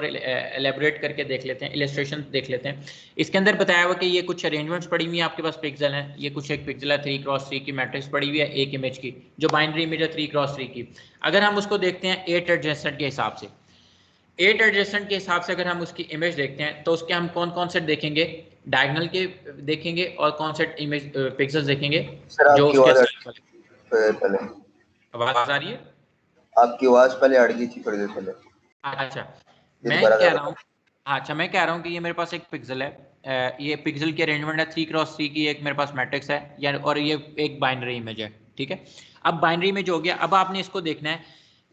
एलेबोरेट करके देख लेते हैं, इलस्ट्रेशन देख लेते हैं। इसके अंदर बताया हुआ कि ये कुछ अरेंजमेंट्स पड़ी हुई है आपके पास पिक्सल हैं, ये कुछ एक पिक्सल है 3x3 की मैट्रिक्स पड़ी हुई है एक इमेज की, जो बाइनरी इमेज है 3x3 की। अगर हम उसको देखते हैं 8 एडजेसेंट के हिसाब से, 8 एडजेसेंट के हिसाब से अगर हम उसकी इमेज देखते हैं तो उसके हम कौन कौन से देखेंगे, डायगोनल के देखेंगे और कौन से इमेज पिक्सल्स देखेंगे जो उसके। आवाज आ रही है आपकी? आवाज पहले अड़ गई थी थोड़ी देर पहले। अच्छा मैं कह रहा हूँ, अच्छा मैं कह रहा हूँ कि ये मेरे पास एक पिक्सल है, ये पिक्सल की अरेंजमेंट है 3x3 की, एक मेरे पास मैट्रिक्स है या, और ये एक बाइनरी इमेज है, ठीक है। अब बाइनरी इमेज हो गया। अब आपने इसको देखना है,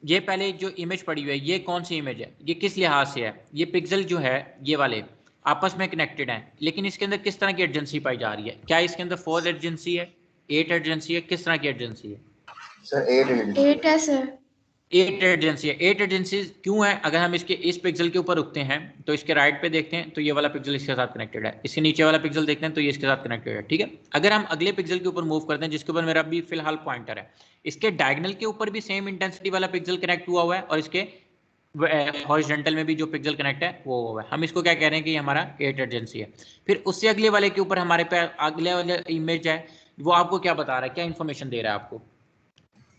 ये पहले जो इमेज पड़ी हुई है ये कौन सी इमेज है, ये किस लिहाज से है, ये पिक्सल जो है ये वाले आपस में कनेक्टेड हैं, लेकिन इसके अंदर किस तरह की एडजेंसी पाई जा रही है, क्या इसके अंदर 4 एडजेंसी है, 8 एडजेंसी है, किस तरह की एडजेंसी है? सर 8 है सर। 8 एजेंसी है। 8 एजेंसी क्यों है? अगर हम इसके इस पिक्सल के ऊपर रुकते हैं तो इसके राइट पे देखते हैं तो ये वाला पिक्सल इसके साथ कनेक्टेड है, इसके नीचे वाला पिक्सल देखते हैं तो ये इसके साथ कनेक्टेड है, ठीक है। अगर हम अगले पिक्सल के ऊपर मूव करते हैं जिसके ऊपर मेरा अभी फिलहाल पॉइंटर है, इसके डायगोनल के ऊपर भी सेम इंटेंसिटी वाला पिक्सल कनेक्ट हुआ हुआ है और इसके हॉरिजॉन्टल में भी जो पिक्सल कनेक्ट है वो हुआ है। हम इसको क्या कह रहे हैं कि ये हमारा 8 एजेंसी है। फिर उससे अगले वाले के ऊपर हमारे पे अगले वाले इमेज है, वो आपको क्या बता रहा है, क्या इन्फॉर्मेशन दे रहा है आपको?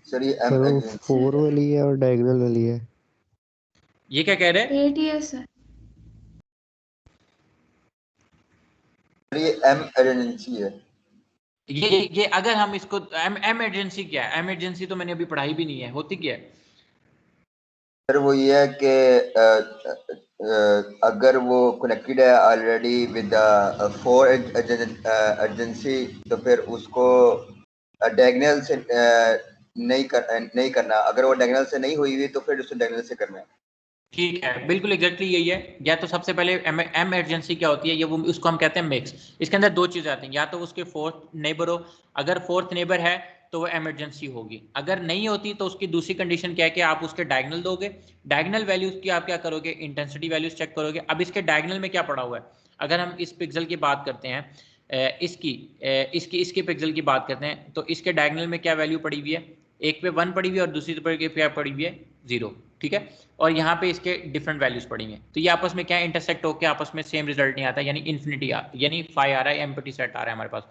सर ये 4 वाली है और डायगोनल वाली है। ये क्या कह रहे हैं? 8 है सर। ये एम एजेंसी है। ये अगर हम इसको एम एजेंसी क्या है? एम एजेंसी तो मैंने अभी पढ़ाई भी नहीं है, होती क्या है? सर वो ये है कि अगर वो कनेक्टेड है ऑलरेडी विद 4 एजेंसी तो फिर उसको डायगोनल से नहीं करना, अगर वो डायगोनल से नहीं हुई हुई तो फिर उसको डायगोनल से करना है। ठीक है, बिल्कुल एग्जैक्टली यही है। या तो सबसे पहले एम एजेंसी क्या होती है, ये वो उसको हम कहते हैं मिक्स। इसके अंदर दो चीजें आती हैं, या तो उसके फोर्थ नेबर हो, अगर फोर्थ नेबर है तो वो एमरजेंसी होगी, अगर नहीं होती तो उसकी दूसरी कंडीशन क्या है कि आप उसके डायगोनल दोगे। डायगोनल वैल्यूज की आप क्या करोगे, इंटेंसिटी वैल्यूज चेक करोगे। अब इसके डायगोनल में क्या पड़ा हुआ है, अगर हम इस पिक्सल की बात करते हैं, इसकी पिक्सल की बात करते हैं तो इसके डायगोनल में क्या वैल्यू पड़ी हुई है, एक पे 1 पड़ी हुई है और दूसरी पे क्या पड़ी हुई है 0, ठीक है। और यहाँ पे इसके डिफरेंट वैल्यूज पड़ी हैं, तो ये आपस में क्या इंटरसेक्ट होकर आपस में सेम रिजल्ट नहीं आता, यानी इन्फिनिटी यानी फाई आ रहा है, एम्प्टी सेट आ रहा है हमारे पास।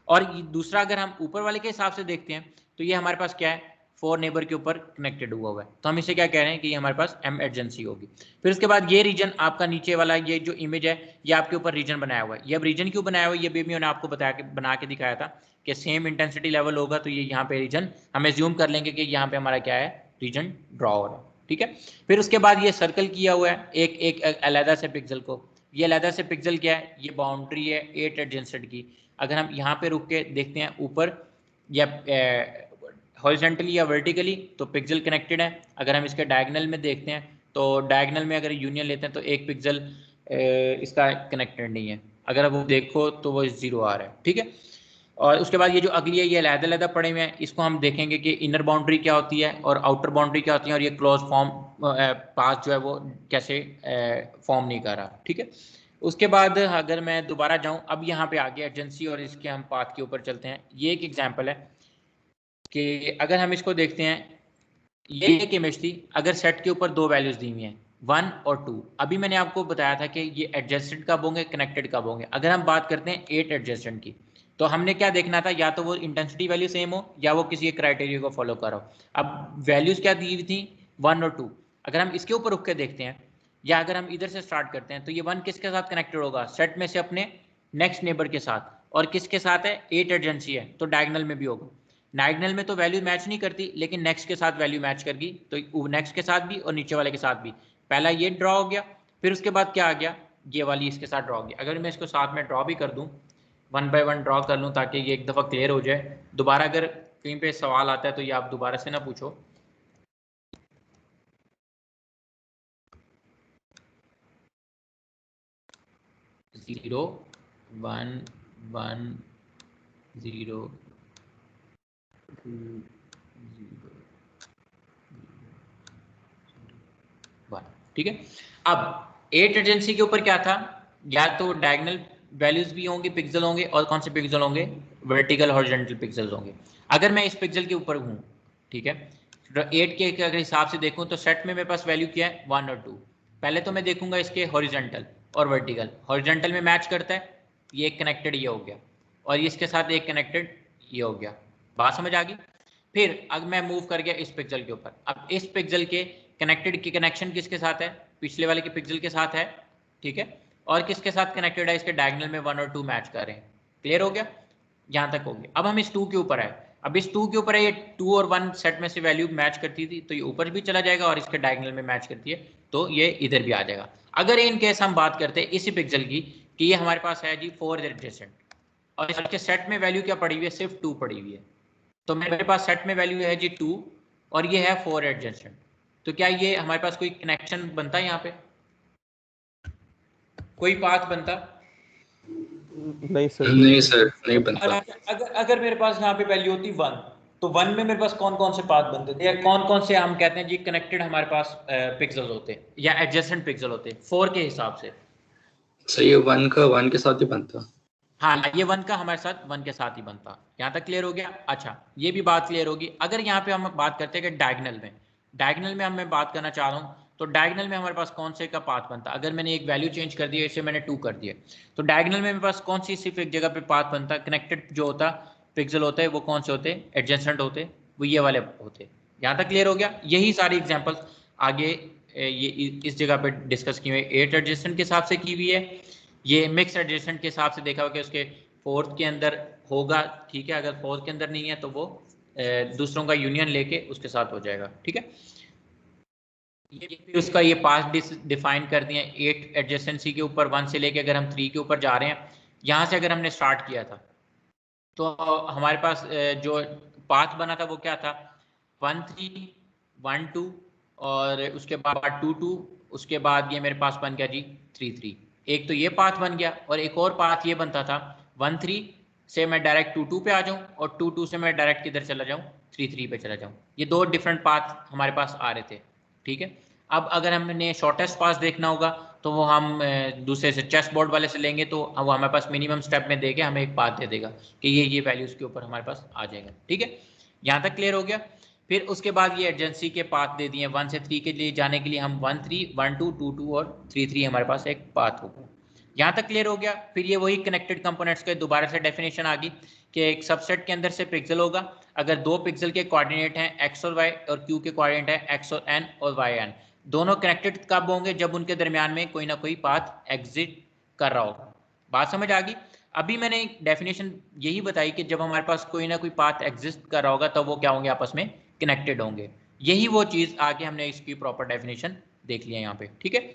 और दूसरा अगर हम ऊपर वाले के हिसाब से देखते हैं तो ये हमारे पास क्या है, 4 नेबर के ऊपर कनेक्टेड हुआ है, तो हम इसे क्या कह रहे हैं कि ये हमारे पास एम एजेंसी होगी। फिर उसके बाद ये रीजन आपका नीचे वाला ये जो इमेज है ये आपके ऊपर रीजन बनाया हुआ है। ये अब रीजन क्यों बनाया हुआ है ये भी मैंने आपको बना के दिखाया था कि सेम इंटेंसिटी लेवल होगा तो ये यहाँ पे रीजन हम एज्यूम कर लेंगे कि यहाँ पे हमारा क्या है, रीजन ड्रॉ हो रहा है, ठीक है। फिर उसके बाद ये सर्कल किया हुआ है एक अलहदा से पिक्सल को, ये अलहदा से पिक्सल क्या है, ये बाउंड्री है 8 एडजेसेंट की। अगर हम यहाँ पे रुक के देखते हैं ऊपर या हॉरिजॉन्टली या वर्टिकली तो पिक्सल कनेक्टेड है। अगर हम इसके डायगोनल में देखते हैं तो डायगोनल में अगर यूनियन लेते हैं तो एक पिक्सल इसका कनेक्टेड नहीं है, अगर वो देखो तो वो 0 आ रहा है, ठीक है। और उसके बाद ये जो अगली है ये अलग-अलग पड़े हुए हैं, इसको हम देखेंगे कि इनर बाउंड्री क्या होती है और आउटर बाउंड्री क्या होती है और ये क्लोज फॉर्म पास जो है वो कैसे फॉर्म नहीं कर रहा, ठीक है। उसके बाद अगर मैं दोबारा जाऊं, अब यहाँ पे आ गया एजेंसी और इसके हम पाथ के ऊपर चलते हैं। ये एक एग्जांपल है कि अगर हम इसको देखते हैं, ये एक इमेज थी, अगर सेट के ऊपर दो वैल्यूज दी हुई हैं 1 और 2। अभी मैंने आपको बताया था कि ये एडजेसेंट कब होंगे, कनेक्टेड कब होंगे। अगर हम बात करते हैं 8 एडजेसेंट की, तो हमने क्या देखना था, या तो वो इंटेंसिटी वैल्यू सेम हो या वो किसी एक क्राइटेरिया को फॉलो कर रहा हो। अब वैल्यूज क्या दी हुई थी 1 और 2। अगर हम इसके ऊपर रुक के देखते हैं या अगर हम इधर से स्टार्ट करते हैं, तो ये 1 किसके साथ कनेक्टेड होगा, सेट में से अपने नेक्स्ट नेबर के साथ, और किसके साथ है, 8 एडजेंसी है तो डायगोनल में भी होगा। डायगोनल में तो वैल्यू मैच नहीं करती, लेकिन नेक्स्ट के साथ वैल्यू मैच करगी, तो नेक्स्ट के साथ भी और नीचे वाले के साथ भी। पहला ये ड्रॉ हो गया, फिर उसके बाद क्या आ गया, ये वाली इसके साथ ड्रॉ हो गया। अगर मैं इसको साथ में ड्रॉ भी कर दूं, 1 बाय 1 ड्रॉ कर लूं ताकि ये एक दफ़ा क्लियर हो जाए। दोबारा अगर कहीं पे सवाल आता है तो ये आप दोबारा से ना पूछो। जीरो 1 1 0 2 0 1, ठीक है। अब 8 एजेंसी के ऊपर क्या था, या तो डायगोनल वैल्यूज भी होंगे, पिक्सल होंगे, और कौन से पिक्सल होंगे, वर्टिकल हॉरिजॉन्टल पिक्सल्स होंगे। अगर मैं इस पिक्सल के ऊपर हूँ, ठीक है, 8 के अगर हिसाब से देखूँ तो सेट में मेरे पास वैल्यू क्या है 1 और 2। पहले तो मैं देखूंगा इसके हॉरिजॉन्टल और वर्टिकल। हॉरिजॉन्टल में मैच करता है, ये एक कनेक्टेड ये हो गया, और इसके साथ एक कनेक्टेड ये हो गया। बात समझ आ गई। फिर अब मैं मूव कर गया इस पिक्सल के ऊपर। अब इस पिक्सल के कनेक्टेड की कनेक्शन किसके साथ है, पिछले वाले के पिक्सल के साथ है, ठीक है, और किसके साथ कनेक्टेड है, इसके डायगोनल में 1 और 2 मैच कर रहे हैं। क्लियर हो गया, यहाँ तक हो गया। अब हम इस 2 के ऊपर है, अब इस 2 के ऊपर है, ये 2 और 1 सेट में से वैल्यू मैच करती थी तो ये ऊपर भी चला जाएगा, और इसके डायगोनल में मैच करती है तो ये इधर भी आ जाएगा। अगर इन केस हम बात करते हैं इसी पिक्सल की कि ये हमारे पास है जी 4 एडजेसेंट, और इसके सेट में वैल्यू क्या पड़ी हुई है, सिर्फ 2 पड़ी हुई है, तो मेरे पास सेट में वैल्यू है जी 2 और ये है 4 एडजेसेंट। तो क्या ये हमारे पास कोई कनेक्शन बनता है, यहाँ पे कोई पाथ बनता? नहीं सर, नहीं सर, नहीं बनता। अगर मेरे पास यहाँ पे वैल्यू होती 1, तो 1 में मेरे पास कौन कौन से पाथ बनते थे, या कौन कौन से हम कहते हैं जी कनेक्टेड हमारे पास पिक्सल्स होते या एडजेसेंट पिक्सल होते 4 के हिसाब से? सही है, 1 का 1 के साथ ही बनता। हाँ, ये 1 का हमारे साथ 1 के साथ ही बनता। यहाँ तक क्लियर हो गया। अच्छा, ये भी बात क्लियर होगी। अगर यहाँ पे हम बात करते हैं कि डायगोनल में मैं बात करना चाह रहा हूँ, तो डायगोनल में हमारे पास कौन से का पाथ बनता? अगर मैंने एक वैल्यू चेंज कर दी है, इसे मैंने 2 कर दिया, तो डायगोनल में मेरे पास कौन सी सिर्फ एक जगह पे पाथ बनता? कनेक्टेड जो होता पिक्सल होते हैं वो कौन से होते? एडजेसेंट होते, वो ये वाले होते। यहाँ तक क्लियर हो गया। यही सारी एग्जाम्पल्स आगे ये इस जगह पे डिस्कस की हुई 8 एडजेसेंट के हिसाब से की हुई है। ये मिक्स एडजेसेंट के हिसाब से देखा होगा कि उसके फोर्थ के अंदर होगा, ठीक है, अगर फोर्थ के अंदर नहीं है तो वो दूसरों का यूनियन लेके उसके साथ हो जाएगा, ठीक है। ये फिर उसका ये पाथ डिफाइन कर दिए 8 एडजेसेंसी के ऊपर 1 से लेके अगर हम 3 के ऊपर जा रहे हैं, यहाँ से अगर हमने स्टार्ट किया था तो हमारे पास जो पाथ बना था वो क्या था, 1 3 1 2 और उसके बाद 2 2, उसके बाद ये मेरे पास बन गया जी 3 3। एक तो ये पाथ बन गया, और एक और पाथ ये बनता था 1 3 से मैं डायरेक्ट 2 2 पे आ जाऊं, और 2 2 से मैं डायरेक्ट किधर चला जाऊं, 3 3 पे चला जाऊं। ये दो डिफरेंट पाथ हमारे पास आ रहे थे, ठीक है। अब अगर हमने शॉर्टेस्ट पाथ देखना होगा तो वो हम दूसरे से चेस बोर्ड वाले से लेंगे, तो वो हमारे पास मिनिमम स्टेप में देके हमें एक पाथ दे देगा कि ये वैल्यूज के ऊपर हमारे पास आ जाएगा, ठीक है। यहाँ तक क्लियर हो गया। फिर उसके बाद ये एडजेंसी के पाथ दे दिए 1 से 3 के लिए जाने के लिए हम 1 3 1 2 2 2 और 3 3 हमारे पास एक पाथ होगा। यहाँ तक क्लियर हो गया। फिर ये वही कनेक्टेड कंपोनेंट्स के दोबारा से डेफिनेशन आ गई कि एक सबसेट के अंदर से पिक्सल होगा, अगर दो पिक्सल के कोऑर्डिनेट हैं x और y और q के कोऑर्डिनेट है x और n और yn, दोनों कनेक्टेड कब होंगे, जब उनके दरमियान में कोई ना कोई पाथ एग्जिट कर रहा होगा। बात समझ आ गई। अभी मैंने डेफिनेशन यही बताई कि जब हमारे पास कोई ना कोई पाथ एग्जिस्ट कर रहा होगा तो वो क्या होंगे, आपस में कनेक्टेड होंगे। यही वो चीज़ आगे हमने इसकी प्रॉपर डेफिनेशन देख लिया यहाँ पे, ठीक है।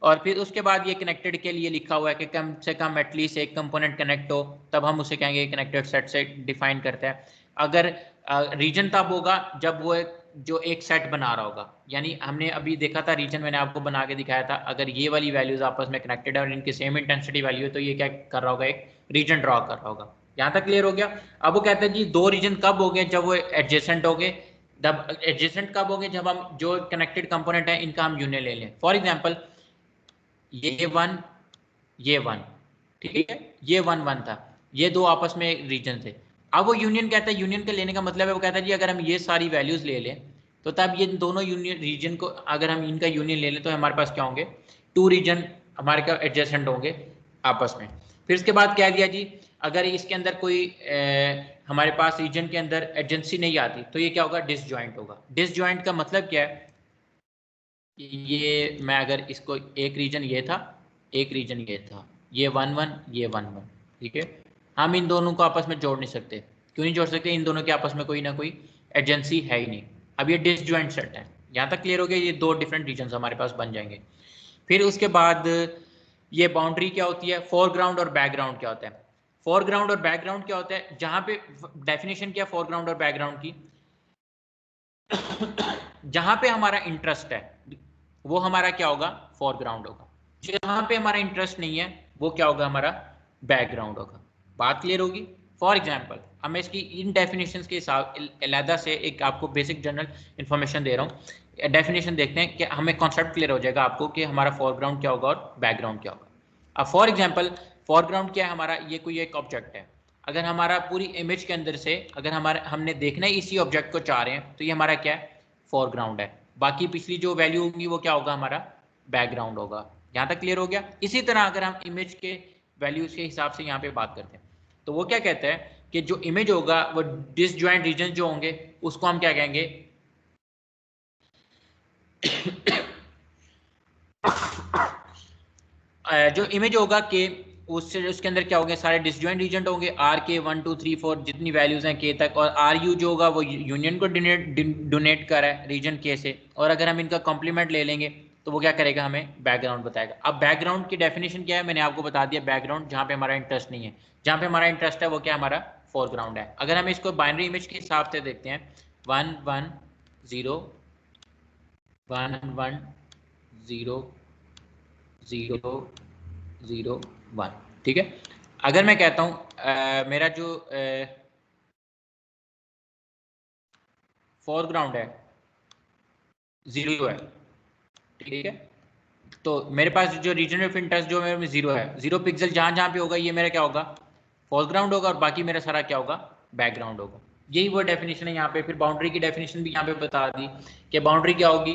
और फिर उसके बाद ये कनेक्टेड के लिए लिखा हुआ है कि कम से कम एटलीस्ट एक कंपोनेंट कनेक्ट हो, तब हम उसे कहेंगे कनेक्टेड सेट से डिफाइन करते हैं। अगर रीजन तब होगा जब वो जो एक सेट बना रहा होगा, यानी हमने अभी देखा था रीजन, मैंने आपको बना के दिखाया था, अगर ये वाली वैल्यूज आपस में कनेक्टेड है और इनकी सेम इंटेंसिटी वैल्यू है तो ये क्या कर रहा होगा, एक रीजन ड्रॉ कर रहा होगा। यहाँ तक क्लियर हो गया। अब वो कहते हैं जी दो रीजन कब हो गए, जब वो एडजेसेंट हो गए। जब एडजेसेंट कब हो गए, जब हम जो कनेक्टेड कंपोनेंट है इनका हम यूनियन ले लें। फॉर एग्जाम्पल ये 1 ये 1, ठीक है, ये 1 1 था, ये दो आपस में रीजन थे। अब वो यूनियन कहता है, यूनियन के लेने का मतलब है वो कहता है जी अगर हम ये सारी वैल्यूज ले लें तो तब ये दोनों यूनियन रीजन को अगर हम इनका यूनियन ले लें तो हमारे पास क्या होंगे, 2 रीजन हमारे का एडजेसेंट होंगे आपस में। फिर इसके बाद क्या दिया जी, अगर इसके अंदर कोई हमारे पास रीजन के अंदर एडजेंसी नहीं आती तो ये क्या होगा, डिसजॉइंट होगा। डिसजॉइंट का मतलब क्या है, ये मैं अगर इसको एक रीजन ये था, एक रीजन ये था, ये 1 1 ये 1 1, ठीक है, हम इन दोनों को आपस में जोड़ नहीं सकते। क्यों नहीं जोड़ सकते, इन दोनों के आपस में कोई ना कोई एजेंसी है ही नहीं। अब ये डिसजॉइंट सेट है, यहाँ तक क्लियर हो गया, ये दो डिफरेंट रीजन हमारे पास बन जाएंगे। फिर उसके बाद ये बाउंड्री क्या होती है, फोरग्राउंड और बैकग्राउंड क्या होता है। फोरग्राउंड और बैकग्राउंड क्या होता है, जहां पे डेफिनेशन क्या फोरग्राउंड और बैकग्राउंड की, जहां पे हमारा इंटरेस्ट है वो हमारा क्या होगा, फोरग्राउंड होगा। जहां पे हमारा इंटरेस्ट नहीं है वो क्या होगा, हमारा बैकग्राउंड होगा। बात क्लियर होगी। फॉर एग्जाम्पल अब मैं इसकी इन डेफिनेशंस के हिसाब अलहदा से एक आपको बेसिक जनरल इंफॉर्मेशन दे रहा हूँ। डेफिनेशन देखते हैं कि हमें कॉन्सेप्ट क्लियर हो जाएगा आपको कि हमारा फोरग्राउंड क्या होगा और बैकग्राउंड क्या होगा। अब फॉर एग्जाम्पल फोरग्राउंड क्या है हमारा, ये कोई एक ऑब्जेक्ट है, अगर हमारा पूरी इमेज के अंदर से अगर हमारा हमने देखना है इसी ऑब्जेक्ट को चाह रहे हैं तो ये हमारा क्या है, फोरग्राउंड है। बाकी पिछली जो वैल्यू होंगी वो क्या होगा, हमारा बैकग्राउंड होगा। यहाँ तक क्लियर हो गया। इसी तरह अगर हम इमेज के वैल्यूज के हिसाब से यहाँ पे बात करते हैं तो वो क्या कहते हैं कि जो इमेज होगा वो डिसजॉइंट रीजन जो होंगे उसको हम क्या कहेंगे, जो इमेज होगा कि उससे उसके अंदर क्या होंगे, सारे डिसजॉइंट रीजन होंगे, आर के 1 2 3 4 जितनी वैल्यूज हैं के तक, और आर यू जो होगा वो यूनियन को डोनेट कर रहा है रीजन के से। और अगर हम इनका कॉम्प्लीमेंट ले लेंगे तो वो क्या करेगा, हमें बैकग्राउंड बताएगा। अब बैकग्राउंड की डेफिनेशन क्या है, मैंने आपको बता दिया, बैकग्राउंड जहाँ पे हमारा इंटरेस्ट नहीं है, जहाँ पे हमारा इंटरेस्ट है वो क्या हमारा फोरग्राउंड है। अगर हम इसको बाइनरी इमेज के हिसाब से देखते हैं 1 1 0 1 1 0 0 0 1, ठीक है। अगर मैं कहता हूं मेरा जो फोरग्राउंड है 0 है, ठीक है, तो मेरे पास जो रीजन ऑफ इंटरेस्ट जो मेरे में 0 है, 0 पिक्सल जहां जहां पे होगा ये मेरा क्या होगा, फोरग्राउंड होगा, और बाकी मेरा सारा क्या होगा, बैकग्राउंड होगा। यही वो डेफिनेशन है यहाँ पे। फिर बाउंड्री की डेफिनेशन भी यहाँ पे बता दी कि बाउंड्री क्या होगी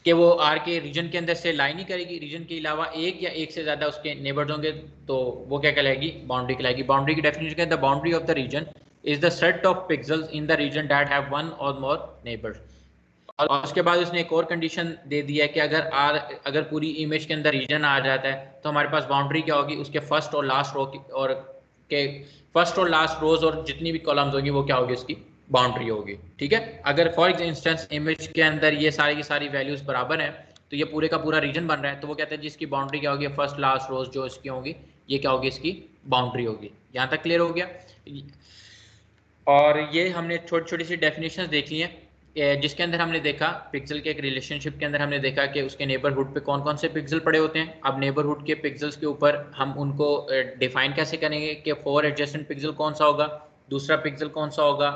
कि वो आर के रीजन के अंदर से लाइन ही करेगी, रीजन के अलावा एक या एक से ज्यादा उसके नेबर्स होंगे तो वो क्या कहलाएगी, बाउंड्री कहलाएगी। बाउंड्री की डेफिनेशन क्या है, the boundary of the region is the set of pixels in the region that have one or more neighbours. और उसके बाद उसने एक और कंडीशन दे दी है कि अगर पूरी इमेज के अंदर रीजन आ जाता है तो हमारे पास बाउंड्री क्या होगी, उसके फर्स्ट और लास्ट रो की और के फर्स्ट और लास्ट रोज और जितनी भी कॉलम्स होगी वो क्या होगी, उसकी बाउंड्री होगी, ठीक है। अगर फॉर इंस्टेंस इमेज के अंदर ये सारी की सारी वैल्यूज बराबर हैं तो ये पूरे का पूरा रीजन बन रहा है, तो वो कहते हैं जिसकी बाउंड्री क्या होगी, फर्स्ट लास्ट रोज जो इसकी होगी ये क्या होगी, इसकी बाउंड्री होगी। यहाँ तक क्लियर हो गया। और ये हमने छोटी छोटी सी डेफिनेशंस देख ली हैं जिसके अंदर हमने देखा पिक्सल के एक रिलेशनशिप के अंदर हमने देखा कि उसके नेबरहुड पे कौन कौन से पिक्सल पड़े होते हैं। अब नेबरहुड के पिक्सल्स के ऊपर हम उनको डिफाइन कैसे करेंगे कि 4 एडजेसेंट पिक्सल कौन सा होगा, दूसरा पिक्सल कौन सा होगा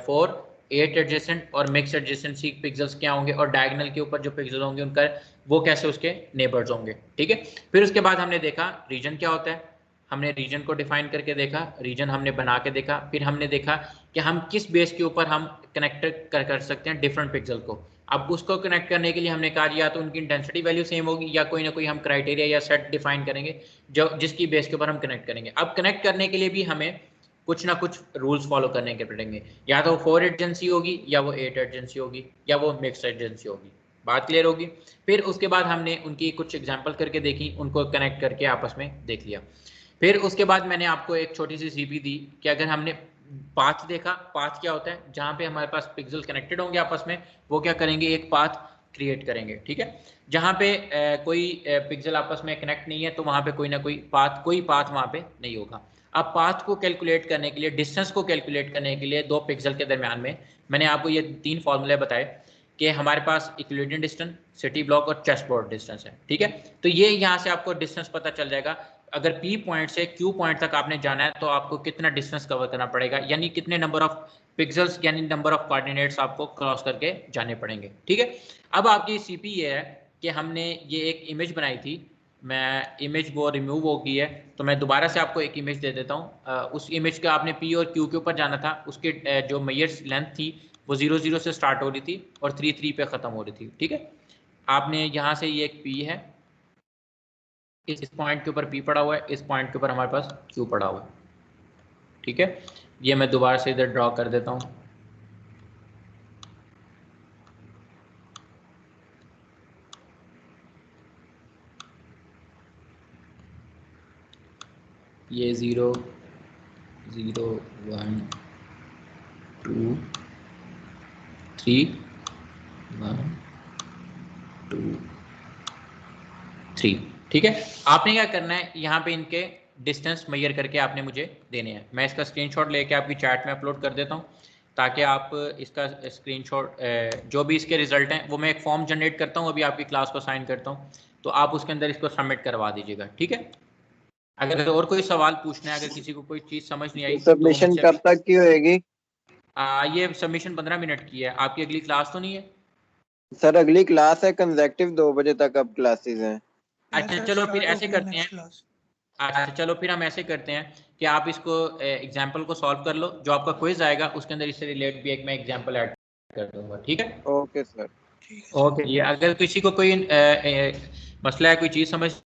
4 8 एडजेसेंट, और मिक्स एडजेसेंसी पिक्सल्स क्या होंगे, और डायगोनल के ऊपर जो पिक्सल होंगे उनका वो कैसे उसके नेबर्स होंगे, ठीक है। फिर उसके बाद हमने देखा रीजन क्या होता है, हमने रीजन को डिफाइन करके देखा, रीजन हमने बना के देखा। फिर हमने देखा कि हम किस बेस के ऊपर हम कनेक्ट कर सकते हैं डिफरेंट पिक्सल को। अब उसको कनेक्ट करने के लिए हमने कहा या तो उनकी इंटेंसिटी वैल्यू सेम होगी या कोई ना कोई हम क्राइटेरिया या सेट डिफाइन करेंगे जो जिसकी बेस के ऊपर हम कनेक्ट करेंगे। अब कनेक्ट करने के लिए भी हमें कुछ ना कुछ रूल्स फॉलो करने के पड़ेंगे, या तो 4 एडजेंसी होगी या वो 8 एडजेंसी होगी या वो मिक्स एडजेंसी होगी। बात क्लियर होगी। फिर उसके बाद हमने उनकी कुछ एग्जाम्पल करके देखी, उनको कनेक्ट करके आपस में देख लिया। फिर उसके बाद मैंने आपको एक छोटी सी सीपी दी कि अगर हमने पाथ देखा, पाथ क्या होता है, जहाँ पे हमारे पास पिक्सल कनेक्टेड होंगे आपस में वो क्या करेंगे, एक पाथ क्रिएट करेंगे, ठीक है। जहाँ पे कोई पिक्सल आपस में कनेक्ट नहीं है तो वहाँ पे कोई ना कोई पाथ वहाँ पे नहीं होगा। अब पाथ को कैलकुलेट करने के लिए, डिस्टेंस को कैलकुलेट करने के लिए दो पिक्सल के दरमियान में मैंने आपको ये 3 फॉर्मूले बताए कि हमारे पास इक्विलिब्रियम डिस्टेंस, सिटी ब्लॉक और चेस्ट बोर्ड डिस्टेंस है, ठीक है। तो ये यहाँ से आपको डिस्टेंस पता चल जाएगा। अगर P पॉइंट से Q पॉइंट तक आपने जाना है तो आपको कितना डिस्टेंस कवर करना पड़ेगा, यानी कितने नंबर ऑफ पिक्सल्स यानी नंबर ऑफ कोऑर्डिनेट्स आपको क्रॉस करके जाने पड़ेंगे, ठीक है। अब आपकी सीपी ये है कि हमने ये एक इमेज बनाई थी, मैं इमेज वो रिमूव हो गई है, तो मैं दोबारा से आपको एक इमेज दे देता हूँ। उस इमेज का आपने पी और क्यू के ऊपर जाना था, उसके जो मेजर लेंथ थी वो 0 0 से स्टार्ट हो रही थी और 3 3 पे ख़त्म हो रही थी। ठीक है, आपने यहाँ से ये एक पी है, इस पॉइंट के ऊपर पी पड़ा हुआ है, इस पॉइंट के ऊपर हमारे पास क्यू पड़ा हुआ है। ठीक है, ये मैं दोबारा से इधर ड्रॉ कर देता हूँ। ये 0 0 1 2 3 1 2 3। ठीक है, आपने क्या करना है, यहाँ पे इनके डिस्टेंस मेजर करके आपने मुझे देने हैं। मैं इसका स्क्रीनशॉट लेके आपकी चैट में अपलोड कर देता हूँ, ताकि आप इसका स्क्रीनशॉट जो भी इसके रिजल्ट हैं वो मैं एक फॉर्म जनरेट करता हूँ, अभी आपकी क्लास को साइन करता हूँ, तो आप उसके अंदर इसको सबमिट करवा दीजिएगा। ठीक है, अगर और कोई सवाल पूछना है, अगर किसी को कोई चीज़ समझ नहीं आई, सबमिशन कब तक की होएगी? ये सबमिशन 15 मिनट की है। आपकी अगली क्लास तो नहीं है? सर अगली क्लास है कंसेक्टिव 2 बजे तक, अब क्लासेस हैं। अच्छा चलो फिर ऐसे करते हैं, अच्छा चलो फिर हम ऐसे करते हैं कि आप इसको एग्जाम्पल को सॉल्व कर लो, जो आपका क्विज आएगा उसके अंदर इससे रिलेट भी एक मैं एग्जाम्पल ऐड कर दूंगा। ठीक है, ओके सर। ओके जी। अगर किसी को कोई मसला है, कोई चीज़ समझ